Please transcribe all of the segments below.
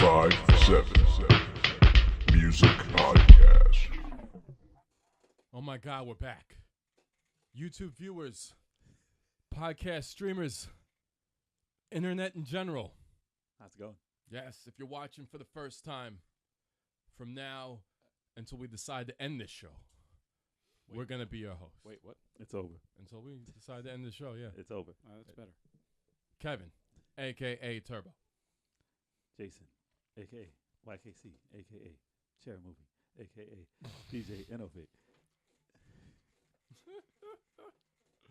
y.k.c. Music Podcast. Oh my God, we're back. YouTube viewers, podcast streamers, internet in general. How's it going? Yes, if you're watching for the first time, from now until we decide to end this show, we're going to be your host. Wait, what? It's over. Until we decide to end the show, yeah. It's over. That's better. Kevin, a.k.a. Turbo. Jason, a.k.a. y.k.c, a.k.a. Chair Movie, a.k.a. DJ Innovate.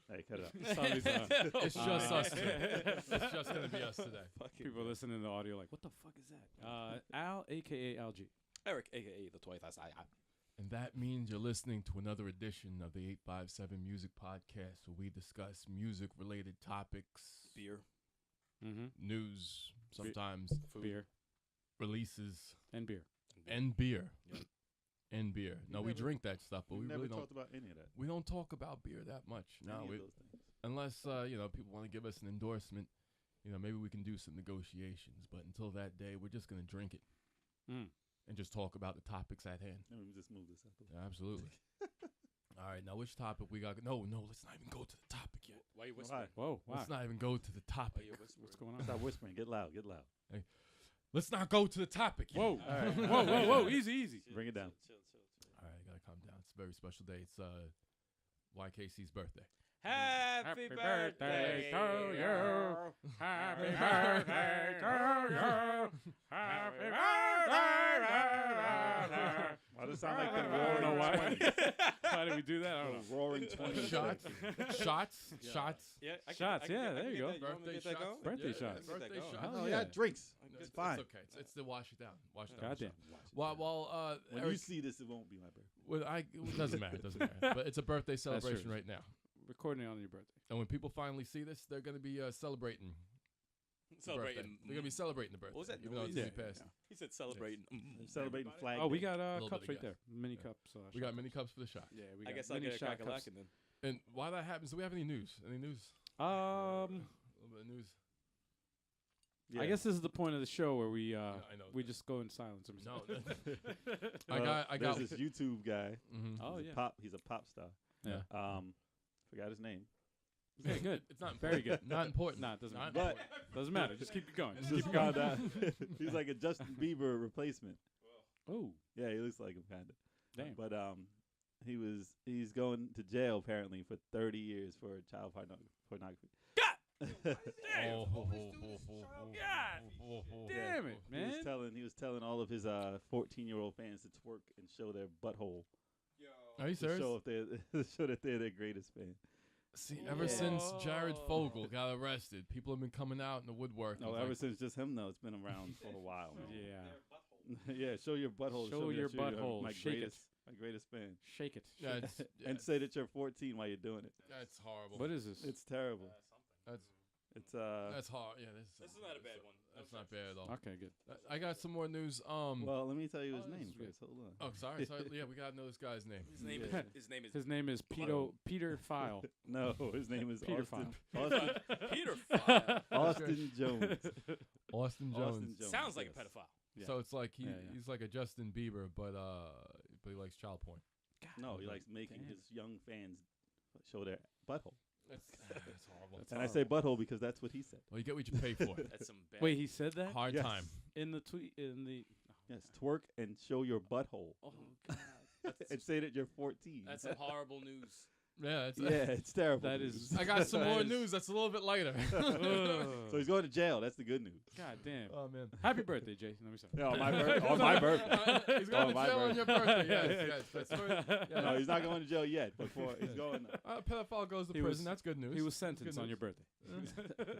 Hey, cut it out. It's just us today. It's just going to be us today. People listening to the audio like, what the fuck is that? Al, a.k.a. LG. Eric, a.k.a. the Twice I. And that means you're listening to another edition of the 857 Music Podcast, where we discuss music-related topics, Beer. news, sometimes Beer. releases, And beer. and beer. Yep. And beer. No, we drink that stuff, but we never really don't. talked about any of that. We don't talk about beer that much. No, Any we, of those things. unless people want to give us an endorsement. Maybe we can do some negotiations. But until that day, we're just gonna drink it and just talk about the topics at hand. Let me just move this up. Yeah, absolutely. All right, now which topic we got? No, let's not even go to the topic yet. Why you whispering? Whoa, wow. Let's not even go to the topic. What's going on? Stop whispering. Get loud. Get loud. Let's not go to the topic yet. Whoa. All right. Whoa. Easy. Bring it down. Chill. All right, gotta calm down. It's a very special day. It's y.k.c's birthday. Happy birthday to you. Happy birthday to you. Happy birthday. Why does it sound like the I don't roaring know why. 20s? Why did we do that? I don't know. The roaring 20s. Shots. Shots. Yeah, Shots, yeah, there you go. Birthday Get that shots. going? Birthday Yeah, shots. Birthday Get that shots. going. Oh, yeah. yeah, drinks. No, It's fine. It's okay. It's the wash it down. Wash it down. Goddamn. While When Eric, you see this, it won't be my birthday. it doesn't matter. It doesn't matter. But it's a birthday celebration true. right now. Recording it on your birthday. And when people finally see this, they're going to be celebrating. the birthday. Celebrating. They're going to be celebrating the birthday. What was that Even though it's noise? easy past. He said celebrating. I'm celebrating Flag Oh, we Day. got Little cups bit right of there. Mini cups. We got mini cups for the shot. Yeah, we I got guess I'll mini get a shot crack a cups. lacking then. And while that happens, do we have any news? A little bit of news. Yeah. I guess this is the point of the show where we I know. we just go in silence. No. Well, I got. There's this YouTube guy. Mhm. Oh He's yeah. a pop. He's a pop star. Yeah. Forgot his name. Okay, good. It's not Very important. good. Not important. Nah, it doesn't Not matter. But Doesn't matter. Just keep it going. just found out he's like a Justin Bieber replacement. Oh, Yeah, he looks like him kind of. damn. But he's going to jail apparently for 30 years for child pornography. Damn it, man. He was telling all of his 14-year-old fans to twerk and show their butthole. Are you To serious? show that they're their greatest fan. See, ever since Jared Fogle got arrested, people have been coming out in the woodwork. No, It's ever like, since just him though, it's been around for a while. Man. Yeah. Yeah, show your butthole. Show me your that you're butthole. My Shake greatest, my greatest fan. Shake it. yeah, it's, And say that you're 14 while you're doing it. that's horrible. What is this? It's terrible. That's It's hard. Yeah, this This is not a bad one. That's not bad at all. Okay, good. I got some more news. Well, let me tell you his this name is good. first. Hold on. Oh, sorry. Yeah, we gotta know this guy's name. His name Yeah. is. His name is. His name is Peter File. No, his name is Peter Austin. File. Austin, Peter File. Austin Jones. Austin Jones. Austin Jones. Sounds like yes. a pedophile. Yeah. So it's like Yeah. he's like a Justin Bieber, but he likes child porn. No, he likes making Damn. his young fans show their butthole. That's horrible. That's And I say butthole because that's what he said. Well, you get what you pay for. That's some bad. Wait, he said that Hard Yes. time. in the tweet in the. Yes, twerk and show your butthole. Oh God. And say that you're 14. That's some horrible news. Yeah, it's, yeah, it's terrible. That news. is- I got some That more is- news that's a little bit lighter. So he's going to jail. That's the good news. God damn. Oh man. Happy birthday, Jason. Let me say. Yeah, on my birthday. On my birthday. He's going to my jail on birthday. your birthday. Yes, yes. That's yeah. No, he's not going to jail yet. Before he's going Pedophile goes to He prison. was- That's good news. He was That's sentenced good on your news. birthday.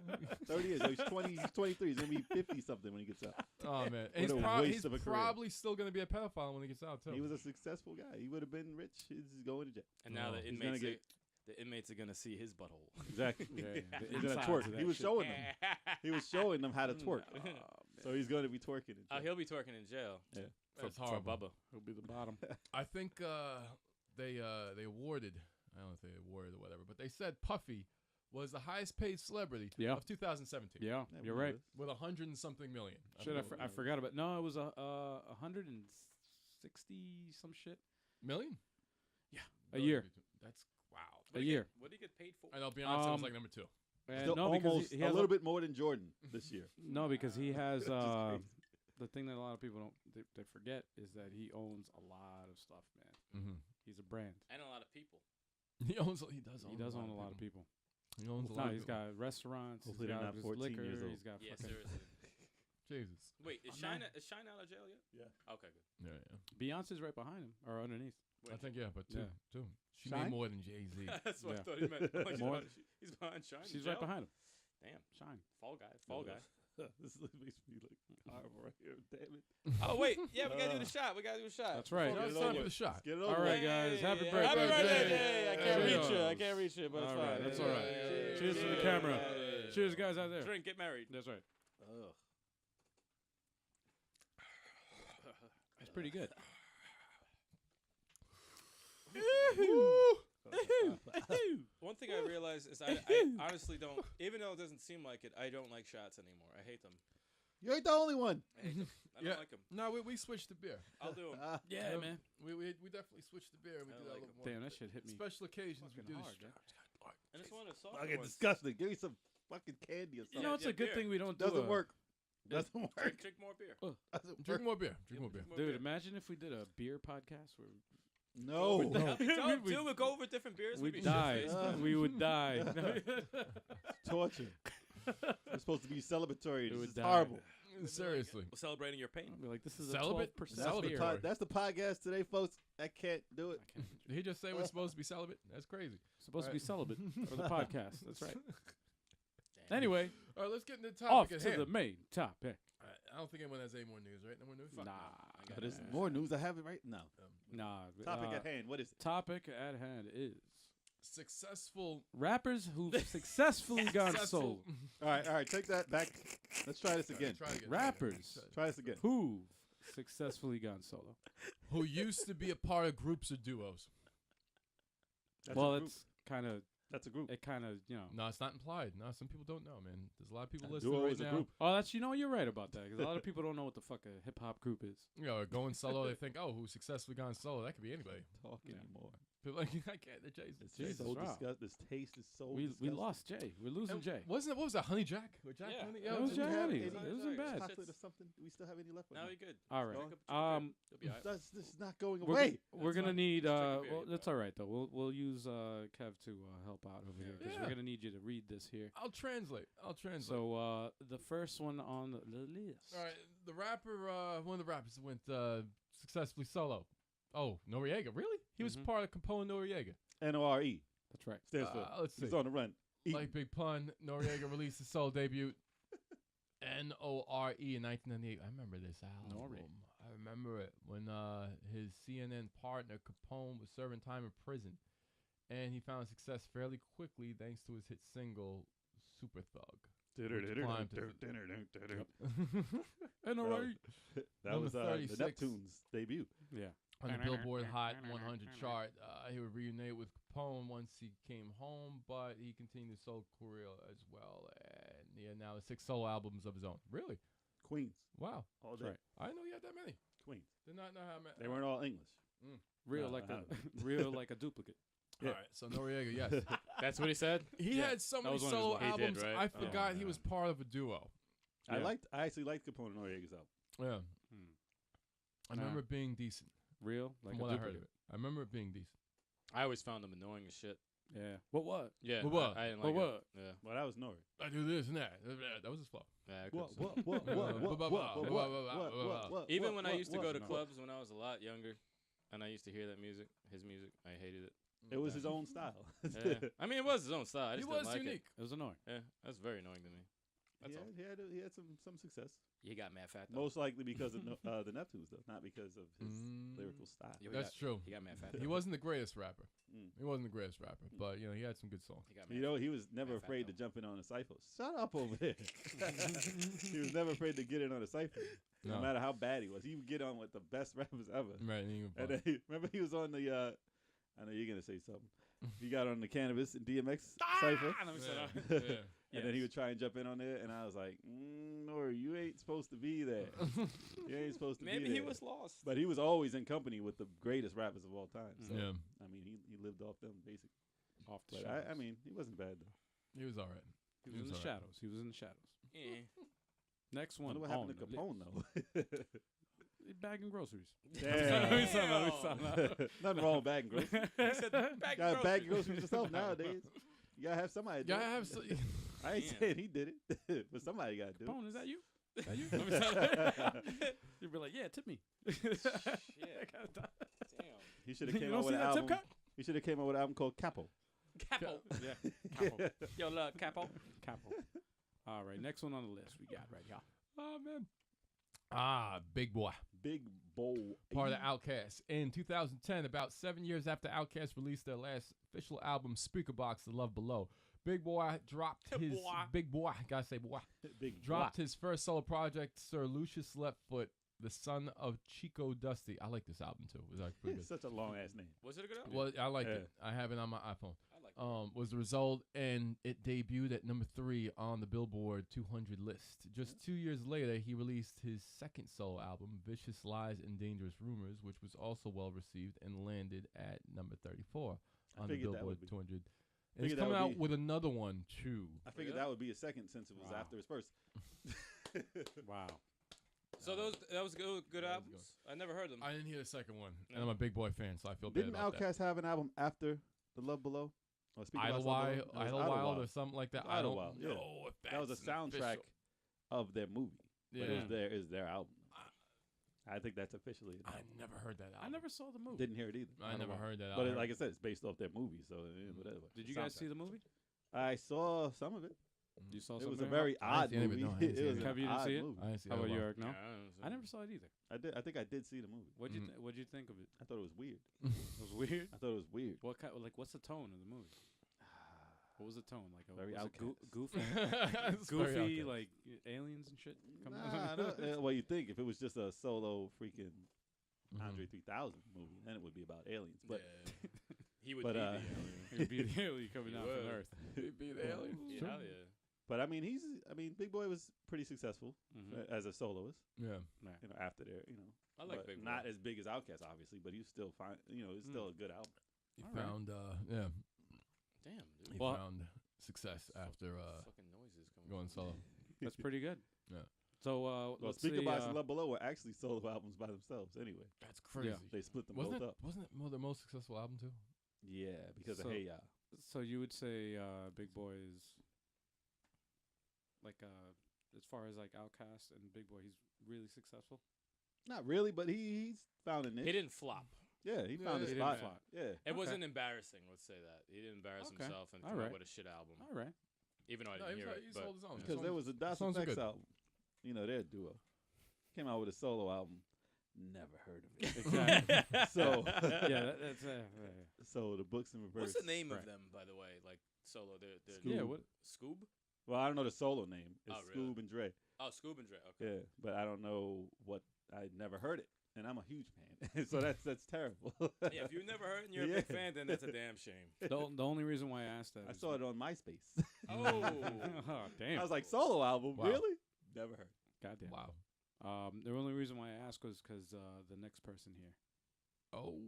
30 years. He's 20. He's 23. He's gonna be 50 something when he gets out. Oh man, What a waste he's of a career. probably still going to be a pedophile when he gets out too. He was a successful guy. He would have been rich. He's going to jail. And now Oh. the He's gonna inmates. get- The inmates are gonna see his butthole. Exactly. Yeah, the He's gonna insides twerk. of that He was shit. showing them. He was showing them how to twerk. Oh, man. So he's going to be twerking. in jail. He'll be twerking in jail. Yeah. That's for horrible. Bubba. He'll be the bottom. I think they awarded. I don't know if they awarded or whatever, but they said Puffy was the highest paid celebrity Yeah. of 2017. Yeah, Yeah, you're we know right. this. With 100 and something million. Shit, don't know. I forgot about. No, it was 160 some shit Million? a year. That's wow. A year. What did he get paid for? I know Beyonce was Um, like number 2. And Still no, because almost he a has little bit more than Jordan this year. No, because he has Which is crazy. the thing that a lot of people don't they forget is that he owns a lot of stuff, man. Mm-hmm. He's a brand. And a lot of people. He does own. He does own a lot of people. He owns a No, lot. he's got restaurants. Hopefully he's they're got not his 14 liquor. years old. He's got Yeah, fucking seriously. Jesus. Wait, is Oh, man. Shine out of jail yet? Yeah. Okay, good. Yeah. Beyonce's right behind him or underneath. I think but two. Yeah. Two. She Shine? made more than Jay-Z. That's what Yeah. I thought he meant. Like, More- he's behind Shine. in She's right jail? behind him. Damn. Shine. Fall guy. Fall guy. This makes me look horrible right here. Damn it. Oh wait, yeah, we gotta do the shot. We gotta do the shot. That's right. Now Get it's it time over for the with. shot. Get it All over right, with. guys. Happy Happy birthday. birthday! Jay. I can't Cheers. reach you. I can't reach you, but it's All fine. right, that's all right. Yeah. Cheers to the camera. Cheers, guys out there. Drink, get married. That's right. Ugh. That's pretty good. One thing I realized is I honestly don't, even though it doesn't seem like it, I don't like shots anymore. I hate them. You ain't the only one. I hate them. I don't Yeah. like them. No, we switched to beer. I'll do them. Yeah, man. We definitely switched to beer. And we I do don't that a like little more. Damn, that shit hit me. Special occasions we fucking do hard, the dude. shot. And it's one of the soft Fucking ones. disgusting. Give me some fucking candy or something. You know, it's Yeah, a good beer. thing we don't do Doesn't a- work. Doesn't work. Drink more beer. Doesn't Drink work. more beer. Drink more beer. More Dude, beer. imagine if we did a beer podcast where No. That'd be dope, We- too. We'd go over different beers. we'd be die. shit-faced. We would die. Torture. It's supposed to be celebratory. It This would is die. horrible. Seriously. We're celebrating your pain. I'd be like, this is Celibate? a 12% That's the, beer. that's the podcast today, folks. I can't do it. I can't. Did he just say we're supposed to be celibate? That's crazy. Supposed to be Right. celibate for the podcast. That's right. Damn. Anyway, All right, let's get into the off topic to at the hand. main topic. All right, I don't think anyone has any more news, right? No more news? Fuck Nah, no. I got But there's it. more news. I have it right now. Nah. Topic at hand. What is it? Topic at hand is Successful. rappers who've successfully gone solo. All right. Take that back. Let's try this again. Try it again. Rappers Try this again. who've successfully gone solo. Who used to be a part of groups or duos. That's Well, a group. it's kind of, That's a group. it kind of, you know. No, it's not implied. No, some people don't know, man. There's a lot of people A listening duo right is a now. group. Oh, that's, you know, you're right about that. Because a lot of people don't know what the fuck a hip hop group is. You know, going solo, they think, oh, who's successfully gone solo? That could be anybody. Talk Yeah. anymore. People like, I can't. Jay's It's Jesus, so wow. disgusting. This taste is so We disgusting. lost Jay. We're losing Jay. Wasn't it? What was that? Honey Jack? Or Jack Yeah. Honey? That was Do we Jay have Honey. any It wasn't bad. chocolate or something? Do we still have any left? Now you're good. All right. Drink a beer. You'll be all right. This is not going We're, away. we're That's gonna fine. need. Just drink a beer, Well, you'll be that's all all right though. We'll use Kev to help out over here because Yeah. we're gonna need you to read this here. I'll translate. So the first one on the list. All right, the rapper, one of the rappers went successfully solo. Oh, Noriega, really? He was Mhm. part of Capone Noriega. NORE That's right. stands for. Let's see. He's on the run. Eat. Like Big Pun, Noriega released his solo debut, NORE, in 1998. I remember this album. Nori. I remember it when his CNN partner Capone was serving time in prison, and he found success fairly quickly thanks to his hit single "Super Thug." climbed to NORE. That was Number the 36. Neptunes debut. Yeah. On the Billboard Hot 100 chart, he would reunite with Capone once he came home, but he continued his solo career as well. And he had now 6 solo albums of his own. Really? Queens. Wow. All That's day. right. I didn't know he had that many. Queens. Did not know how many. They weren't all English. Real No, like I a haven't. real like a duplicate. Yeah. All right, so Noriega, yes. That's what he said. He Yeah. had so That many was one of his solo ones. He did, albums, right? I Yeah. forgot he was part of a duo. Yeah. I actually liked Capone and Noriega's album. Yeah. Hmm. I Nah. remember it being decent, Real like from a what I heard duplicate. of it. I remember it being decent. I always found him annoying as shit. Yeah. What? Yeah. But what? I didn't But like it. what? Yeah. Well, that was Nori. I do this and that. That was his flow. Yeah. I What? could've- What? Even when I used to go to what? clubs when I was a lot younger, and I used to hear that music, his music, I hated it. It was his own style. Yeah. I mean, it was his own style. I He just was didn't like unique. It was annoying. it. Yeah, that's very annoying to me. That's all. He had some success. He got mad fat though. Most likely because of the Neptunes, though, not because of his lyrical style. Yeah, he That's got- true. He got mad fat. He wasn't the greatest rapper. Mm. He wasn't the greatest rapper, but you know he had some good songs. He got mad You know, he was never Man, fat afraid to though. jump in on a cipher. Shut up over there. He was never afraid to get in on a cipher, no matter how bad he was. He would get on with the best rappers ever. Right. And then remember he was on the. I know you're gonna say something. He got on the Cannabis and DMX cipher. Let me sit down. Yeah. And then he would try and jump in on there, and I was like, Nori, you ain't supposed to be there. You ain't supposed to be there. Maybe he was lost. But he was always in company with the greatest rappers of all time. So, Yeah. I mean, he lived off them, basically. Off the But shadows. I mean, he wasn't bad, though. He was all right. He was in the shadows. He was in the shadows. Yeah. Next I one. wonder what happened to on the Capone, list. though. Bagging groceries. Damn. Nothing Nothing wrong with bagging groceries. He said, "Bag You gotta groceries." bag yourself yourself nowadays. You gotta have somebody do Yeah, I it. have. So, I ain't Damn. saying he did it, but somebody gotta do Capone, is that you? Are you? You'd be like, yeah, tip me. Shit. Damn. He should have You came don't out with see an that tip album. cut? He should have came out with an album called Capo. Capo. Yeah. Capo. Yo, look, Capo. Capo. All right, next one on the list we got right here. Oh man. Big Boy. Big Bowl. Part of the Outkast. In 2010, about 7 years after Outkast released their last official album, Speakerbox, The Love Below, Big Boy dropped his Boy. Big Boy. Gotta say boy. Big Dropped his first solo project, Sir Lucius Leftfoot, the son of Chico Dusty. I like this album too. It was like pretty good. Such a long ass name. Was it a good album? Well, I liked Yeah. it. I have it on my iPhone. I like it. Was the result, and it debuted at number 3 on the Billboard 200 list. Just 2 years later, he released his second solo album, Vicious Lies and Dangerous Rumors, which was also well received and landed at number 34 on the figured that Billboard would be- 200. And he's figured that coming would out be- with another one too. I figured Really? that would be a second since it was Wow. after his first. Wow. So that was good That was albums. I never heard them. I didn't hear the second one, and No. I'm a Big Boy fan, so I feel Didn't bad about Outkast have an album after The Love Below? Or Speak About that. Love Below? It was Idlewild or something like that. I don't Idlewild, yeah. know if That was a that's an soundtrack official- of their movie. Yeah, But it was their album. I think that's officially. an I album. never heard that album. I never saw the movie. Didn't hear it either. I never heard that. But album. like I said, it's based off their movie, so whatever. Did you guys see the movie? I saw some of it. You saw It something? was a about- very I odd didn't see movie. it, no, I didn't see It it. was an Have you didn't odd see it? movie. I didn't see How that about you, one. Eric? No? Yeah, I never saw it either. I think I did see the movie. What'd you think of it? I thought it was weird. It was weird. I thought it was weird. What kind? Like, what's the tone of the movie? What was the tone? Like, Very was it Outkast. goofy, It's very goofy, Outkast. like aliens and shit. coming Nah, out? well, you think if it was just a solo freaking Mhm. Andre 3000 movie, then it would be about aliens. But Yeah. He would but, be uh, the alien. It'd be the alien coming He down from would. Earth. He'd be the alien. Yeah, hell yeah. but I mean, Big Boy was pretty successful Mhm. as a soloist. Yeah. You know, after their, I like but Big Boy. not as big as Outkast, obviously, but he was still fine. It's still a good album. He All right. found, Damn, dude. he Well- found success after Fucking noises coming going from solo. That's pretty good. Yeah. So, Well, let's Speak see, About and Love Below were actually solo albums by themselves. Anyway, That's crazy. they split them Wasn't both it? up. Wasn't it their most successful album too? Yeah, because So- of Hey Ya. So you would say Big Boy is like as far as like Outkast and Big Boy, he's really successful. Not really, but he's found a niche. He didn't flop. Yeah, he found Yeah, a he spot. didn't flop. Yeah. It Okay. wasn't embarrassing. Let's say that he didn't embarrass Okay. himself and All come right. out with a shit album. All right. Even though I No, didn't he hear was- it. he But sold his own. Because there was a Das songs are Effects good. album. Their duo. Came out with a solo album. Never heard of it. Exactly. So Yeah, that's so the books in reverse. what's the name Right. of them, by the way? Like solo. They're Scoob. yeah. What? Scoob. Well, I don't know the solo name. It's Oh, really? Scoob and Dre. Oh, Scoob and Dre. Okay. Yeah, but I don't know what. I never heard it, and I'm a huge fan. So that's terrible. Yeah, if you've never heard it and you're a big Yeah. fan, then that's a damn shame. The only reason why I asked that I is saw it on MySpace. Oh. oh, damn. I was like, solo album, Wow. really? Never heard. goddamn. Wow. The only reason why I asked was because the next person here. Oh.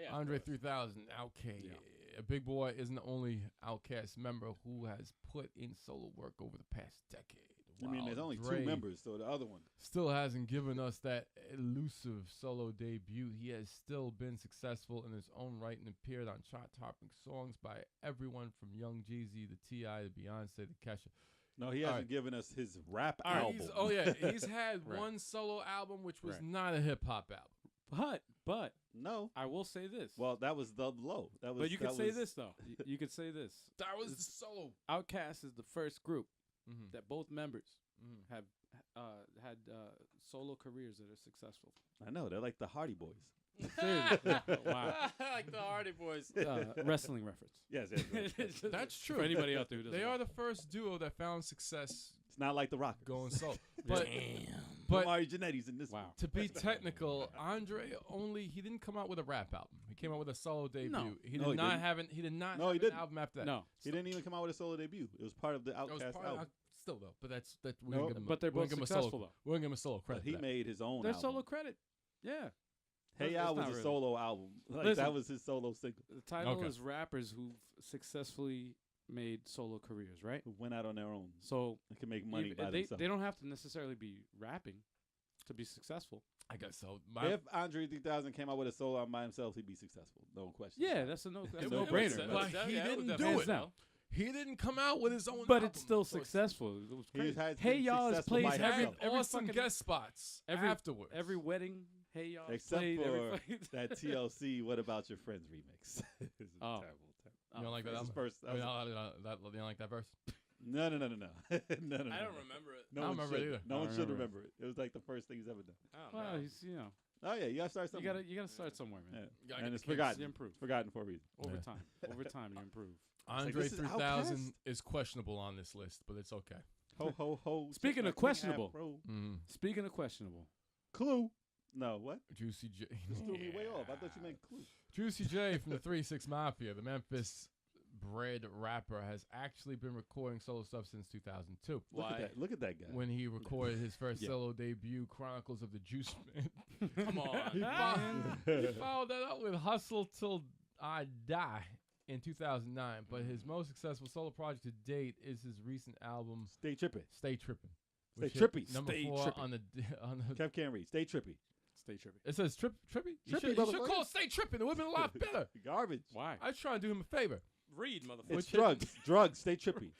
Yeah, of Andre course. 3000, Outkast. Yeah. Big Boy isn't the only Outkast member who has put in solo work over the past decade. I mean, While there's only Dre two members, so the other one. still hasn't given us that elusive solo debut. He has still been successful in his own right and appeared on chart-topping songs by everyone from Young Jeezy to T.I. to Beyonce to Kesha. No, he All hasn't right. given us his rap All right, album. he's had Right. one solo album which was Right. not a hip-hop album. But No. I will say this. Well, that was the low. That was. but you could that say was- this though. You could say this. That was the solo. Outkast is the first group Mm-hmm. that both members Mm-hmm. have had solo careers that are successful. I know they're like the Hardy Boys. Seriously. Wow. Like the Hardy Boys. Wrestling reference. Yes, yes, yes. It's just- That's true. For anybody out there who doesn't They know. are the first duo that found success It's not like the Rockers. going solo. But But Mario Jannetty's in this. wow. to be technical, Andre he didn't come out with a rap album. He came out with a solo debut. No. He No, did he not didn't. have an. He did not No, have he an didn't. album after that. No. He didn't even come out with a solo debut. It was part of the That was Outkast part album. still though, but that's that. We No, didn't give him, but they're we didn't both give him a successful, solo, though. We didn't give him a solo But credit. he for that. made his own Their album. solo credit. Yeah. Hey It's Ya was not a really. solo album. Like Listen. that was his solo single. The title Okay. is rappers who've successfully made solo careers, right? Who went out on their own. So They can make money by they themselves. don't have to necessarily be rapping to be successful. I guess so. If Andre 3000 came out with a solo album by himself, he'd be successful. No question. Yeah, that's a no. That's a It no would- brainer. Like, That- he yeah, it would didn't definitely do it. Hands down. He didn't come out with his own But album. it's still So successful. It was He crazy. has Hey been Y'all is successful played by He every, had himself. every awesome fucking guest spots every- afterwards. every wedding. Hey Y'all is Except played for every fucking- that TLC "What About Your Friends" remix. It's a Oh. terrible. You don't like that That's his album? first. You don't like that verse? No. no. I don't remember it. No I one don't remember it should. either. No I one don't should remember remember it. It was like the first thing he's ever done. I don't Well, know. he's Oh yeah, you gotta start somewhere. you gotta start somewhere, man. Yeah. You gotta And get it's the kinks. forgotten. You improve It's forgotten for a reason. over Yeah. time. Over time, you improve. Andre this is 3000 Outkast? is questionable on this list, but it's okay. Ho ho ho. Speaking check of my questionable. afro. Speaking of questionable, Clue. No, what? Juicy J. You threw me way off. I thought you meant Clue. Juicy J from the 3-6 Mafia, the Memphis bred rapper, has actually been recording solo stuff since 2002. Look Why? at that. Look at that guy. When he recorded his first Yeah. solo debut, Chronicles of the Juice Man. Come on. He followed that up with Hustle Till I Die in 2009, but his most successful solo project to date is his recent album, Stay trippy. Stay Trippin'. Stay which hit trippy. Number Stay 4 trippy. on the Kev can't read. Stay trippy. stay trippy. It says trippy. Trippy, You should motherfucker. call it Stay Trippin'. It would have been a lot better. Garbage. Why? I was trying to do him a favor. Read, motherfucker. It's drugs. Drugs. Stay trippy.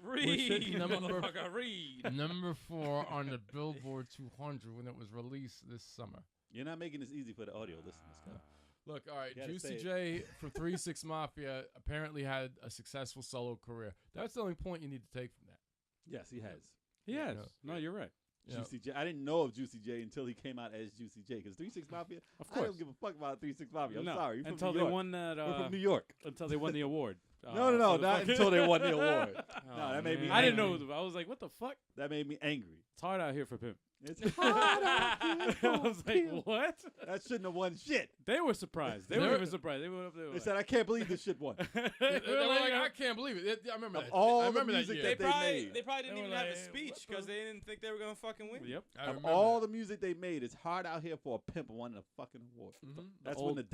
Read, number- motherfucker. Read. Number 4 on the Billboard 200 when it was released this summer. You're not making this easy for the audio listeners. Scott. Look, all right, You gotta Juicy say J from 3-6 Mafia apparently had a successful solo career. That's the only point you need to take from that. Yes, he has. He has. No. No, you're right. You know, Juicy J. I didn't know of Juicy J until he came out as Juicy J. Because 3-6 Mafia, Of I course. don't give a fuck about 3-6 Mafia. I'm No, sorry. You're from until New they York. won that. We're from New York. Until they won the award. No, for the not fucking- until they won the award. No, Oh, that made me. man. I didn't angry. know. I was like, what the fuck? That made me angry. It's hard out here for Pimp. It's hard out here I was for like, Pimp. what? That shouldn't have won shit. They were surprised. They They were were- even surprised. They went up there. They said, I can't believe this shit won. they were like, I can't believe it. I remember Of that. all I the remember that music year. They They probably made. they probably didn't They even were have a like, speech what because the- they didn't think they were gonna fucking win. Yep. I Of remember all that. the music they made, it's hard out here for a pimp won a fucking award. Mhm. That's old- when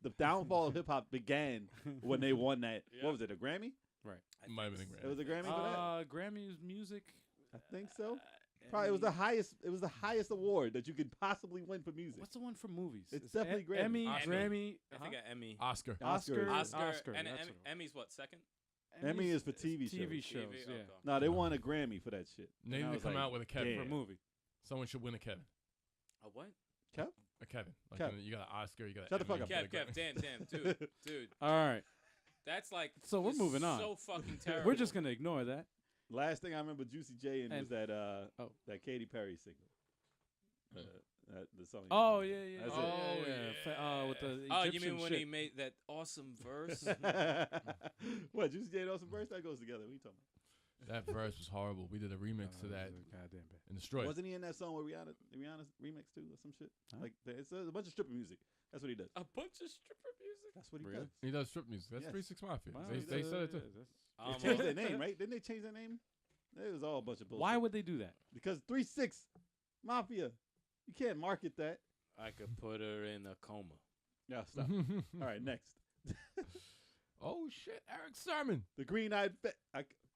the downfall of hip hop began when they won that. Yeah. What was it? A Grammy? Might have been a It was a Grammy for that. Grammys music. I think so. Probably it was the highest. It was the highest award that you could possibly win for music. What's the one for movies? It's definitely Grammy. Emmy, Oscar. Grammy. I think I Emmy. Oscar. Oscar. Oscar. And that's Emmy, what it Emmy's what, second? was. Emmy Emmys is for TV shows. TV shows. TV? Yeah. Okay. No, they won a Grammy for that shit. They And I need to was come like, out with a Kevin. For a damn. movie. Someone should win a Kevin. A what? A Kevin. Like Kev. You got an Oscar. You got Shut an the fuck Emmy, up. you got a Kev, Grammy. damn, dude. All right. That's like. So we're it's moving on. So fucking terrible. We're just gonna ignore that. Last thing I remember Juicy J in was And- that oh. that Katy Perry single. The song. Oh yeah. That's it. Oh Oh, yeah. yeah. With the Oh, you Egyptian mean when shit. he made that awesome verse? What, Juicy J and Awesome Verse? That goes together. What are you talking That verse was horrible. We did a remix to that Goddamn bad. and about? destroyed. Wasn't he in that song where Rihanna's remix too or some shit? Huh? Like it's a bunch of stripper music. That's what he does. A bunch of stripper music. That's what he Really? does. He does strip music. That's Yes. 3-6 Mafia. Wow, They said it too. They changed their name, right? Didn't they change their name? It was all a bunch of bullshit. Why would they do that? Because 3-6 Mafia. You can't market that. I could put her in a coma. Yeah, stop. All right, next. Oh shit, Eric Sermon. The Green-Eyed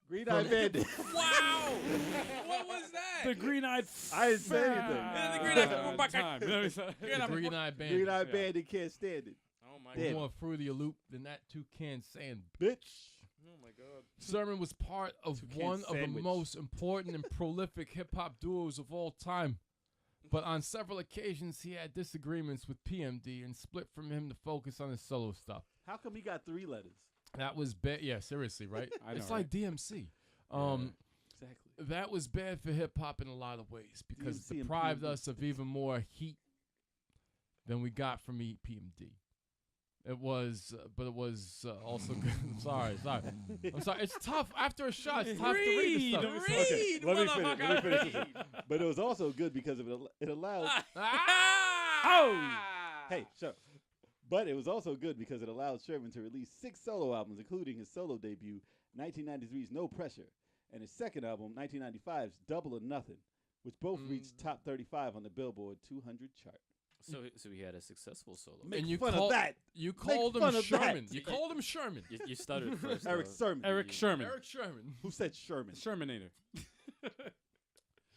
Bandit. Wow! What was that? The green-eyed. I didn't say anything. Yeah, the green-eyed- time. The Green-Eyed Bandit. Green-Eyed Yeah. Bandit can't stand it. Oh my Damn. god. More fruity a loop than that toucan sand. Bitch. Oh my god. Sermon was part of Toucan one of the sandwich. most important and prolific hip-hop duos of all time. But on several occasions, he had disagreements with PMD and split from him to focus on his solo stuff. How come he got 3 letters? That was bad. Yeah, seriously, right? I know, It's right? like DMC. Exactly. That was bad for hip-hop in a lot of ways because DMC it and deprived PMD. us of even more heat than we got from PMD. It was, but it was also good. I'm sorry. I'm sorry. It's tough after a shot. It's tough to read this stuff. Okay, let me finish. motherfucker, Let me finish this read. one. But it was also good because it allowed. Ah! Oh! Hey, shut up. But it was also good because it allowed Sherman to release 6 solo albums, including his solo debut, 1993's No Pressure, and his second album, 1995's Double or Nothing, which both reached top 35 on the Billboard 200 chart. So he had a successful solo. Make you fun call- of that. You Make called him fun of Sherman. that. You called him Sherman. You stuttered first. Eric though. Sermon. Eric Sherman. Eric Sherman. Who said Sherman? Shermanator.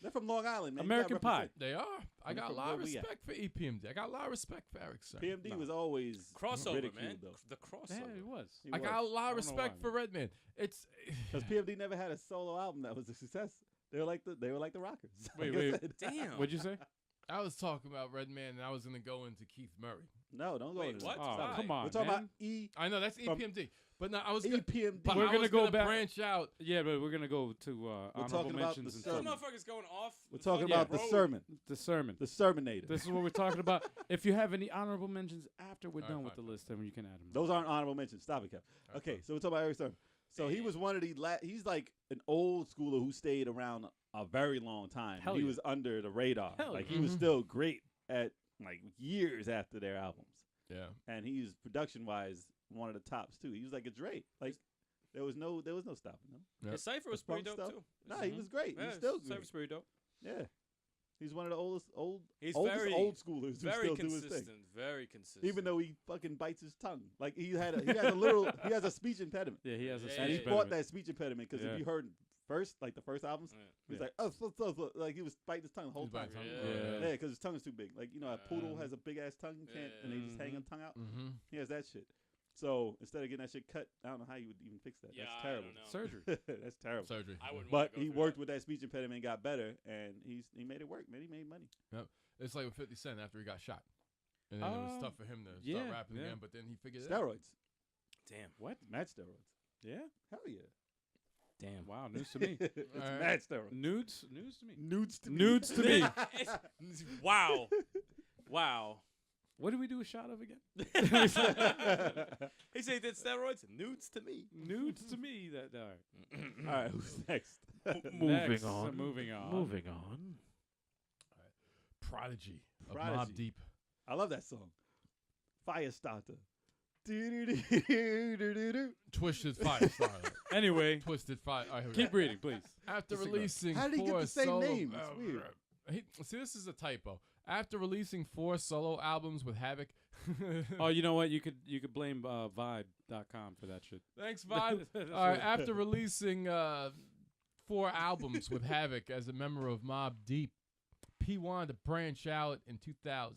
They're from Long Island, man. You American gotta Pie. represent. They are. I got a from lot of where we at? respect for EPMD. I got a lot of respect for Eric Sherman. PMD was always Crossover, ridiculed, man. though. The crossover. Yeah, he was. I got a lot of I don't know respect why, for Redman. It's Because PMD never had a solo album that was a success. They were like the Rockers. Wait, Like I wait. said. Damn. What'd you say? I was talking about Redman, and I was gonna go into Keith Murray. No, don't go Wait, into what? that. Oh, Stop it. come on, We're talking man. about E I know that's From EPMD, but no, I was gonna, EPMD. but We're I gonna was go gonna back- branch out. Yeah, but we're gonna go to We're honorable talking about mentions the and This sermon. stuff. motherfucker's going off. We're the talking fucking about the road. sermon, The sermon. the Sermonator. This is what we're talking about. If you have any honorable mentions after we're All right, done with fine, the list, then you can add them. Those aren't honorable mentions. Stop it, Kev. Okay, so we're talking about Eric Sermon. So he was one of the he's like an old schooler who stayed around a very long time. Hell he yeah. was under the radar. Hell like yeah. he was Mhm. still great at like years after their albums. Yeah, And he's production wise one of the tops too. He was like a Drake. Like there was no stopping him. Yep. His cipher was The pretty funk dope stuff. too. No, he was great. Yeah, He's still his great. cipher's pretty dope. Yeah. He's one of the He's oldest very old schoolers who very still do his thing. consistent. Very consistent. Even though he fucking bites his tongue. Like he has a speech impediment. Yeah, he has a Yeah, And speech he yeah. fought impediment. that speech impediment because Yeah. if you heard first, like the first albums, Yeah. he's Yeah. like, like he was biting his tongue the whole He's time. biting his tongue. tongue. Yeah, because his tongue is too big. Like, you know, a poodle Yeah. has a big ass tongue, you can't, and they just hang Mhm. a tongue out. Mm-hmm. He has that shit. So instead of getting that shit cut, I don't know how you would even fix that. Yeah, That's I terrible. don't know. Surgery. That's terrible. Surgery. I wouldn't But wanna go he through worked that. with that speech impediment and got better, and he made it work, man. He made money. It's like with 50 Cent after he got shot, and then it was tough for him to yeah, start rapping yeah. again. But then he figured it out. Steroids. Damn. What? Mad steroids. Yeah. Hell yeah. Damn. Wow. News to me. It's Alright. mad steroids. Nudes to me. Nudes to me. Nudes to me. Wow. Wow. What did we do a shot of again? He said he did steroids. Nudes to me. Nudes to me. That all right. All right, who's next? Next, on. Moving on. Moving on. Prodigy of Prodigy. Mobb Deep. I love that song. Firestarter. Do-do-do-do-do-do-do. Twisted Fire Starter. Anyway, Twisted Fire. All right, here we keep go. reading, please. After Disregard. releasing How did he get 4 the same solo, name? It's weird. See, this is a typo. After releasing 4 solo albums with Havoc. Oh, you know what? You could blame Vibe.com for that shit. Thanks, Vibe. That's All right, right. after releasing 4 albums with Havoc as a member of Mobb Deep, P wanted to branch out in 2000.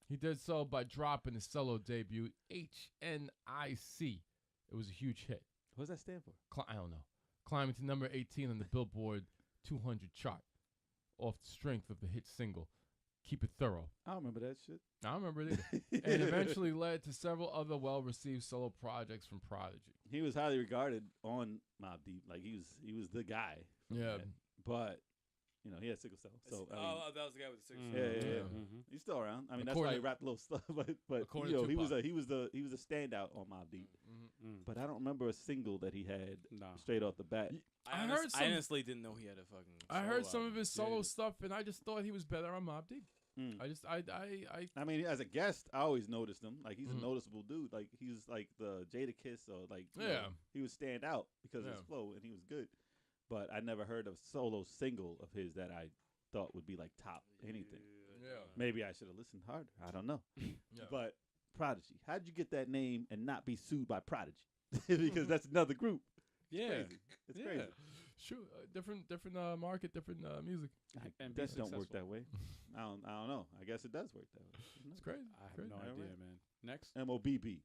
He did so by dropping his solo debut, HNIC. It was a huge hit. What does that stand for? I don't know. Climbing to number 18 on the Billboard 200 chart off the strength of the hit single, Keep It Thorough. I don't remember that shit. I don't remember it either. And eventually led to several other well-received solo projects from Prodigy. He was highly regarded on Mobb Deep. Like he was the guy. from Yeah. that. But you know he had sickle cell. So I mean, that was the guy with the six. yeah. Mhm. he's still around. I mean that's why he According- rapped a little stuff. But according you know to he was Tupac. he was a standout on Mobb Deep. Mhm. Mm. But I don't remember a single that he had No. straight off the bat. I heard I some- honestly didn't know he had a fucking. I solo heard some of album. his solo Yeah. stuff, and I just thought he was better on Mobb Deep. Mm. I I mean, as a guest, I always noticed him. Like he's Mhm. a noticeable dude. Like he was like the y.k.c or like you know, Yeah. he would stand out because of his Yeah. flow and he was good. But I never heard a solo single of his that I thought would be like top anything. Yeah. Maybe I should have listened harder. I don't know. Yeah. But Prodigy, how'd you get that name and not be sued by Prodigy? Because that's another group. Yeah. Crazy. It's Yeah. crazy. Sure, different market, different music. And be That don't work successful. that way. I don't know. I guess it does work that way. It's crazy. I have Crazy. no All idea, right. man. Next. MOBB.